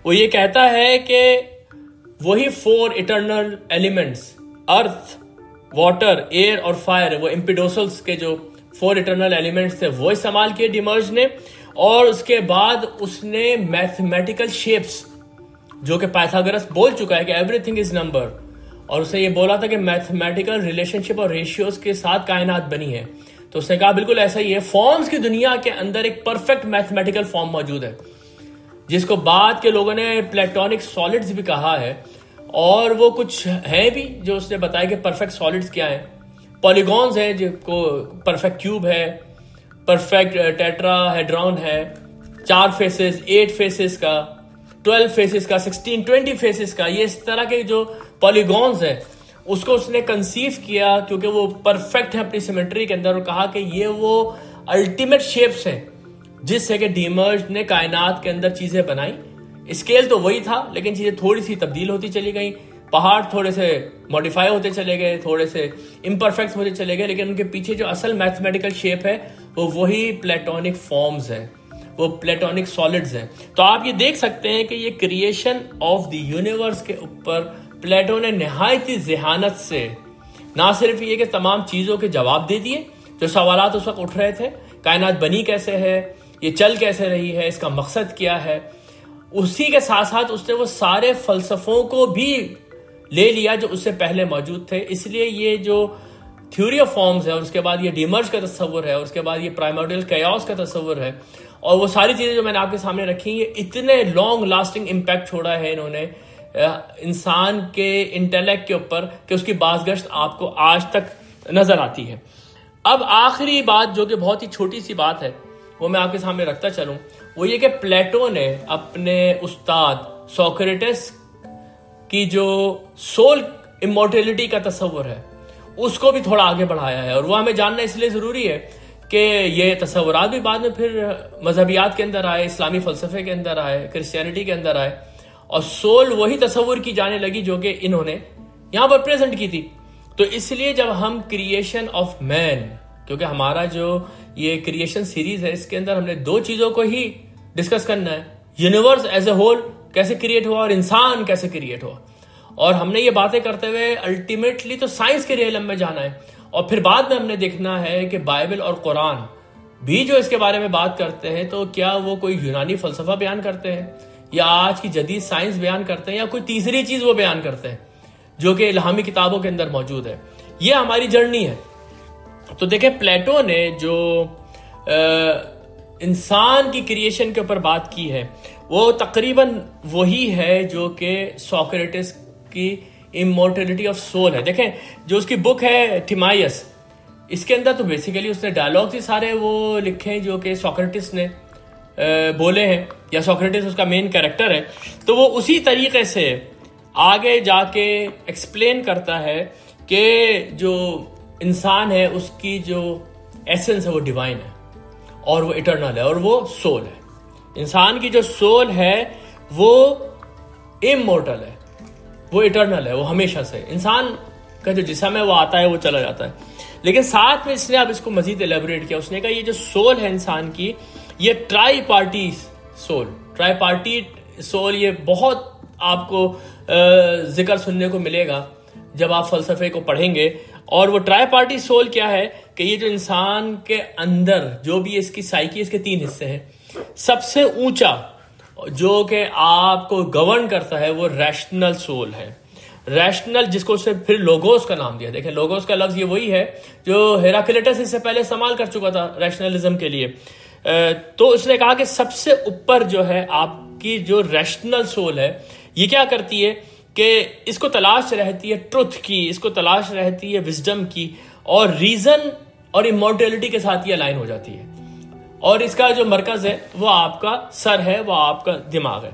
वो ये कहता है कि वही 4 इटर्नल एलिमेंट्स, अर्थ, वाटर, एयर और फायर, वो एम्पिडोसल्स के जो 4 इटर्नल एलिमेंट्स थे वो इस्तेमाल किए डिमर्ज ने। और उसके बाद उसने मैथमेटिकल शेप्स, जो कि पाइथागोरस बोल चुका है कि एवरीथिंग इज नंबर, और उसने ये बोला था कि मैथमेटिकल रिलेशनशिप और रेशियोज के साथ कायनात बनी है। तो उसने कहा बिल्कुल ऐसा ही है। फॉर्म्स की दुनिया के अंदर एक परफेक्ट मैथमेटिकल फॉर्म मौजूद है, जिसको बाद के लोगों ने प्लेटोनिक सॉलिड्स भी कहा है। और वो कुछ है भी जो उसने बताया कि परफेक्ट सॉलिड्स क्या है। पॉलीगॉन्स है, जिनको परफेक्ट क्यूब है, परफेक्ट टेट्राहेड्रॉन है, 4 फेसेस, 8 फेसेस का, 12 फेसेस का, 16, 20 फेसेस का, ये इस तरह के जो पॉलीगॉन्स है उसको उसने कंसीव किया क्योंकि वो परफेक्ट है अपनी सिमेट्री के अंदर, और कहा कि ये वो अल्टीमेट शेप्स हैं जिससे कि डिमर्ज ने कायनात के अंदर चीजें बनाई। स्केल तो वही था, लेकिन चीजें थोड़ी सी तब्दील होती चली गई, पहाड़ थोड़े से मॉडिफाई होते चले गए, थोड़े से इम्परफेक्ट होते चले गए, लेकिन उनके पीछे जो असल मैथमेटिकल शेप है वो वही प्लेटोनिक फॉर्म्स है, वो प्लेटोनिक सॉलिड्स हैं। तो आप ये देख सकते हैं कि ये क्रिएशन ऑफ द यूनिवर्स के ऊपर प्लेटो ने निहायत ही ज़हानत से ना सिर्फ ये कि तमाम चीजों के जवाब दे दिए, जो सवालात उस वक्त उठ रहे थे, कायनात बनी कैसे है, ये चल कैसे रही है, इसका मकसद क्या है, उसी के साथ साथ उसने वो सारे फलसफों को भी ले लिया जो उससे पहले मौजूद थे। इसलिए ये जो थ्योरी ऑफ फॉर्म्स है, और उसके बाद ये डिमर्ज का तस्वुर है, और उसके बाद ये प्राइमोर्डियल कैओस का तस्वुर है, और वो सारी चीजें जो मैंने आपके सामने रखी, ये इतने लॉन्ग लास्टिंग इम्पैक्ट छोड़ा है इन्होंने इंसान के इंटेलेक्ट के ऊपर कि उसकी बाज़गश्त आपको आज तक नजर आती है। अब आखिरी बात जो कि बहुत ही छोटी सी बात है वो मैं आपके सामने रखता चलूं, वो ये कि प्लेटो ने अपने उस्ताद सोक्रेटिस की जो सोल इमोर्टेलिटी का तस्वुर है उसको भी थोड़ा आगे बढ़ाया है, और वो हमें जानना इसलिए जरूरी है कि ये तस्वुरात भी बाद में फिर मजहबियात के अंदर आए, इस्लामी फलसफे के अंदर आए, क्रिश्चियनिटी के अंदर आए, और सोल वही तस्वुर की जाने लगी जो कि इन्होंने यहां पर प्रेजेंट की थी। तो इसलिए जब हम क्रिएशन ऑफ मैन, क्योंकि हमारा जो ये क्रिएशन सीरीज है इसके अंदर हमने दो चीजों को ही डिस्कस करना है, यूनिवर्स एज ए होल कैसे क्रिएट हुआ और इंसान कैसे क्रिएट हुआ, और हमने ये बातें करते हुए अल्टीमेटली तो साइंस के रियलम में जाना है, और फिर बाद में हमने देखना है कि बाइबल और कुरान भी जो इसके बारे में बात करते हैं तो क्या वो कोई यूनानी फलसफा बयान करते हैं, या आज की जदीद साइंस बयान करते हैं, या कोई तीसरी चीज वो बयान करते हैं जो कि इल्हामी किताबों के अंदर मौजूद है। ये हमारी जर्नी है। तो देखें, प्लेटो ने जो इंसान की क्रिएशन के ऊपर बात की है वो तकरीबन वही है जो कि सोक्रेटिस की इमोर्टेलिटी ऑफ सोल है। देखें, जो उसकी बुक है टिमाइयस, इसके अंदर तो बेसिकली उसने डायलॉग्स ही सारे वो लिखे हैं जो कि सोक्रेटिस ने बोले हैं, या सोक्रेटिस उसका मेन कैरेक्टर है, तो वो उसी तरीके से आगे जाके एक्सप्लेन करता है कि जो इंसान है उसकी जो एसेंस है वो डिवाइन है, और वो इटर्नल है, और वो सोल है। इंसान की जो सोल है वो इमोर्टल है, वो इटर्नल है, वो हमेशा से। इंसान का जो जिस्म है वो आता है, वो चला जाता है, लेकिन साथ में इसने अब इसको मजीद एलेबोरेट किया। उसने कहा ये जो सोल है इंसान की, ये ट्राई पार्टी सोल, ये बहुत आपको जिक्र सुनने को मिलेगा जब आप फलसफे को पढ़ेंगे। और वो ट्राई पार्टी सोल क्या है कि ये जो इंसान के अंदर जो भी इसकी साइकी, इसके तीन हिस्से हैं, सबसे ऊंचा जो कि आपको गवर्न करता है वो रैशनल सोल है। रैशनल, जिसको उसने फिर लोगोस का नाम दिया। देखें, लोगोस का लफ्ज ये वही है जो हेराक्लिटस इससे पहले इस्तेमाल कर चुका था रैशनलिज्म के लिए। तो उसने कहा कि सबसे ऊपर जो है आपकी जो रैशनल सोल है, ये क्या करती है कि इसको तलाश रहती है ट्रुथ की, इसको तलाश रहती है विजडम की, और रीजन और इमोर्टेलिटी के साथ ये अलाइन हो जाती है। और इसका जो मरकज है वो आपका सर है, वो आपका दिमाग है।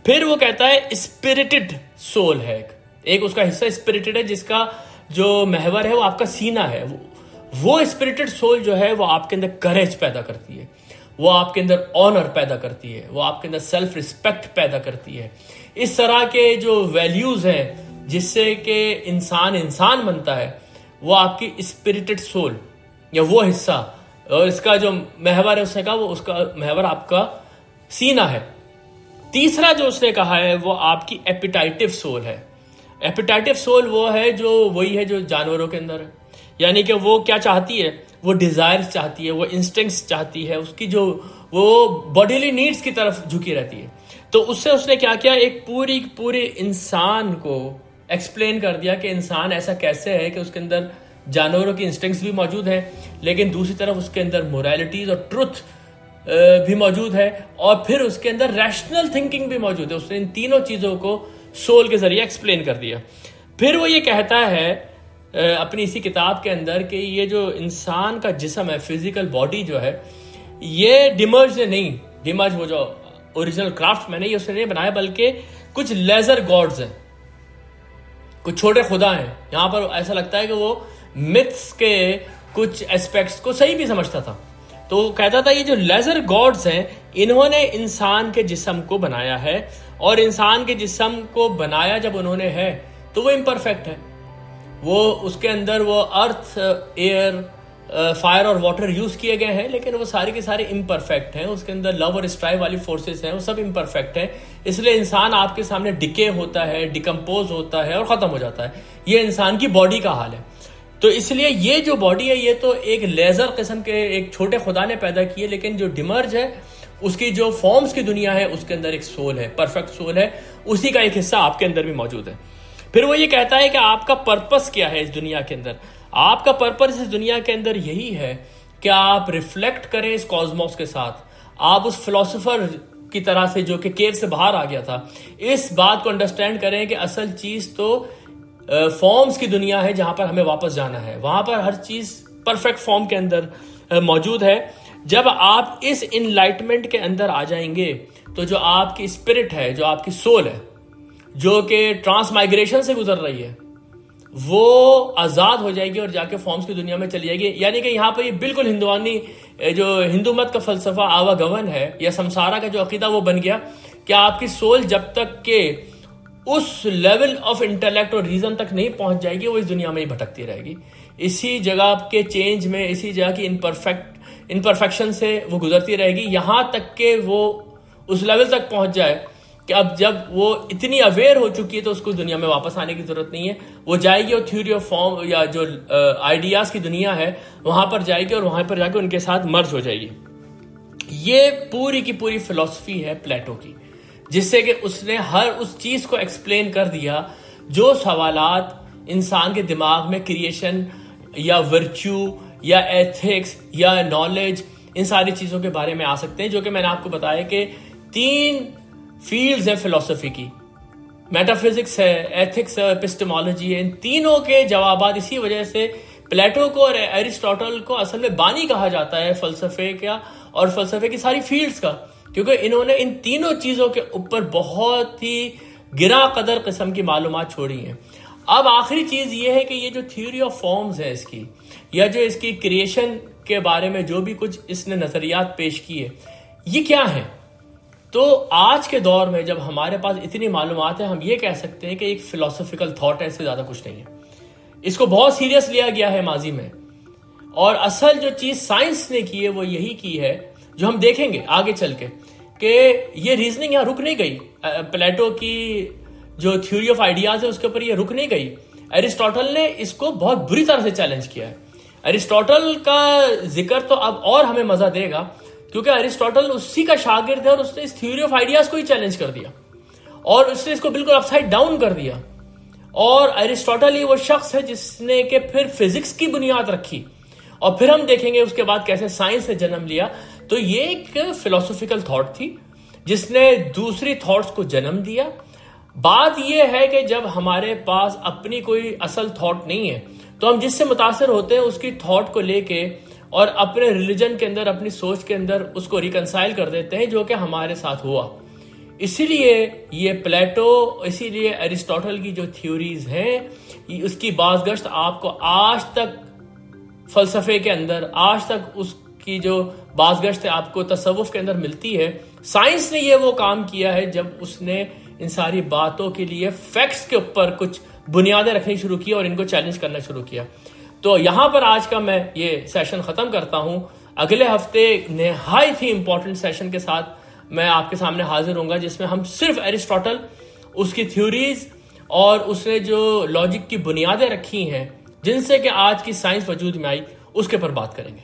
फिर वो कहता है स्पिरिटेड सोल है, एक उसका हिस्सा स्पिरिटेड है जिसका जो महवर है वो आपका सीना है। वो स्पिरिटेड सोल जो है वो आपके अंदर करेज पैदा करती है, वो आपके अंदर ऑनर पैदा करती है, वो आपके अंदर सेल्फ रिस्पेक्ट पैदा करती है। इस तरह के जो वैल्यूज हैं जिससे कि इंसान बनता है, वो आपकी स्पिरिटेड सोल या वो हिस्सा, और इसका जो महवर है उसने कहा वो उसका महवर आपका सीना है। तीसरा जो उसने कहा है वो आपकी एपिटाइटिव सोल है। एपिटाइटिव सोल वो है जो वही है जो जानवरों के अंदर है, यानी कि वो क्या चाहती है, वो डिजायर्स चाहती है, वो इंस्टिंक्ट्स चाहती है, उसकी जो वो बॉडीली नीड्स की तरफ झुकी रहती है। तो उससे उसने क्या किया, एक पूरे इंसान को एक्सप्लेन कर दिया कि इंसान ऐसा कैसे है कि उसके अंदर जानवरों की इंस्टिंक्ट्स भी मौजूद हैं, लेकिन दूसरी तरफ उसके अंदर मोरालिटीज और ट्रुथ भी मौजूद है, और फिर उसके अंदर रैशनल थिंकिंग भी मौजूद है। उसने इन तीनों चीजों को सोल के जरिए एक्सप्लेन कर दिया। फिर वो ये कहता है अपनी इसी किताब के अंदर कि ये जो इंसान का जिस्म है, फिजिकल बॉडी जो है, ये डिमर्ज नहीं, डिमर्ज वो जो ओरिजिनल क्राफ्ट मैंने ये उसने नहीं बनाया, बल्कि कुछ लेजर गॉड्स हैं, कुछ छोटे खुदा हैं। यहां पर ऐसा लगता है कि वो मिथ्स के कुछ एस्पेक्ट्स को सही भी समझता था। तो कहता था ये जो लेजर गॉड्स हैं, इन्होंने इंसान के जिस्म को बनाया है, और इंसान के जिस्म को बनाया जब उन्होंने है तो वो इम्परफेक्ट है। वो उसके अंदर वो अर्थ, एयर, फायर और वाटर यूज किए गए हैं, लेकिन वो सारे के सारे इम्परफेक्ट हैं। उसके अंदर लव और स्ट्राइव वाली फोर्सेस हैं, वो सब इम्परफेक्ट हैं। इसलिए इंसान आपके सामने डिके होता है, डिकम्पोज होता है और खत्म हो जाता है। ये इंसान की बॉडी का हाल है। तो इसलिए ये जो बॉडी है ये तो एक लेजर किस्म के एक छोटे खुदा ने पैदा की है, लेकिन जो डिमर्ज है उसकी जो फॉर्म्स की दुनिया है उसके अंदर एक सोल है, परफेक्ट सोल है, उसी का एक हिस्सा आपके अंदर भी मौजूद है। फिर वो ये कहता है कि आपका पर्पस क्या है इस दुनिया के अंदर। आपका पर्पस इस दुनिया के अंदर यही है कि आप रिफ्लेक्ट करें इस कॉस्मोस के साथ। आप उस फिलोसोफर की तरह से जो कि केव से बाहर आ गया था, इस बात को अंडरस्टैंड करें कि असल चीज तो फॉर्म्स की दुनिया है जहां पर हमें वापस जाना है। वहां पर हर चीज परफेक्ट फॉर्म के अंदर मौजूद है। जब आप इस इनलाइटमेंट के अंदर आ जाएंगे तो जो आपकी स्पिरिट है, जो आपकी सोल है, जो कि ट्रांसमाइग्रेशन से गुजर रही है, वो आजाद हो जाएगी और जाके फॉर्म्स की दुनिया में चली जाएगी। यानी कि यहाँ पर ये बिल्कुल हिंदुआनी जो हिंदू मत का फलसफा आवागमन है या संसारा का जो अकीदा वो बन गया कि आपकी सोल जब तक के उस लेवल ऑफ इंटेलेक्ट और रीजन तक नहीं पहुंच जाएगी वो इस दुनिया में ही भटकती रहेगी। इसी जगह के चेंज में, इसी जगह की इनपरफेक्शन से वो गुजरती रहेगी, यहां तक के वो उस लेवल तक पहुंच जाए कि अब जब वो इतनी अवेयर हो चुकी है तो उसको दुनिया में वापस आने की जरूरत नहीं है। वो जाएगी और थ्योरी ऑफ फॉर्म या जो आइडियाज की दुनिया है वहां पर जाएगी और वहां पर जाकर उनके साथ मर्ज हो जाएगी। ये पूरी की पूरी फिलॉसफी है प्लेटो की, जिससे कि उसने हर उस चीज को एक्सप्लेन कर दिया जो सवालात इंसान के दिमाग में क्रिएशन या वर्च्यू या एथिक्स या नॉलेज, इन सारी चीजों के बारे में आ सकते हैं, जो कि मैंने आपको बताया कि 3 फील्ड्स है फिलॉसफी की। मेटाफिजिक्स है, एथिक्स है, एपिस्टेमोलॉजी है। इन तीनों के जवाबात इसी वजह से प्लेटो को और एरिस्टोटल को असल में बानी कहा जाता है फलसफे का और फलसफे की सारी फील्ड्स का, क्योंकि इन्होंने इन तीनों चीजों के ऊपर बहुत ही गिरा कदर किस्म की मालूमात छोड़ी हैं। अब आखिरी चीज ये है कि ये जो थ्योरी ऑफ फॉर्म्स है इसकी, या जो इसकी क्रिएशन के बारे में जो भी कुछ इसने नजरियात पेश किए, ये क्या है। तो आज के दौर में जब हमारे पास इतनी मालूमात है, हम ये कह सकते हैं कि एक फिलोसॉफिकल थॉट है, इससे ज्यादा कुछ नहीं है। इसको बहुत सीरियस लिया गया है माजी में, और असल जो चीज साइंस ने की है वो यही की है, जो हम देखेंगे आगे चल के कि ये रीजनिंग यहां रुक नहीं गई। प्लेटो की जो थ्योरी ऑफ आइडियाज है उसके ऊपर ये रुक नहीं गई। एरिस्टोटल ने इसको बहुत बुरी तरह से चैलेंज किया है। एरिस्टोटल का जिक्र तो अब और हमें मजा देगा, क्योंकि एरिस्टोटल उसी का शागिर्द है और उसने इस थ्योरी ऑफ आइडियाज को ही चैलेंज कर दिया और उसने इसको बिल्कुल अपसाइड डाउन कर दिया। और एरिस्टोटल ही वो शख्स है जिसने के फिर फिजिक्स की बुनियाद रखी, और फिर हम देखेंगे उसके बाद कैसे साइंस ने जन्म लिया। तो ये एक फिलोसॉफिकल थॉट थी जिसने दूसरी थॉट्स को जन्म दिया। बात यह है कि जब हमारे पास अपनी कोई असल थॉट नहीं है तो हम जिससे मुतासर होते हैं उसकी थॉट को लेके और अपने रिलीजन के अंदर, अपनी सोच के अंदर उसको रिकंसाइल कर देते हैं, जो कि हमारे साथ हुआ। इसीलिए ये प्लेटो, इसीलिए एरिस्टोटल की जो थ्योरीज हैं उसकी बाज़गश्त आपको आज तक फलसफे के अंदर, आज तक उसकी जो बाज़गश्त है आपको तसव्वुफ के अंदर मिलती है। साइंस ने ये वो काम किया है जब उसने इन सारी बातों के लिए फैक्ट्स के ऊपर कुछ बुनियादें रखनी शुरू की और इनको चैलेंज करना शुरू किया। तो यहां पर आज का मैं ये सेशन खत्म करता हूं। अगले हफ्ते निहायत ही इंपॉर्टेंट सेशन के साथ मैं आपके सामने हाजिर होऊंगा, जिसमें हम सिर्फ एरिस्टोटल, उसकी थ्योरीज और उसने जो लॉजिक की बुनियादें रखी हैं जिनसे कि आज की साइंस वजूद में आई, उसके पर बात करेंगे।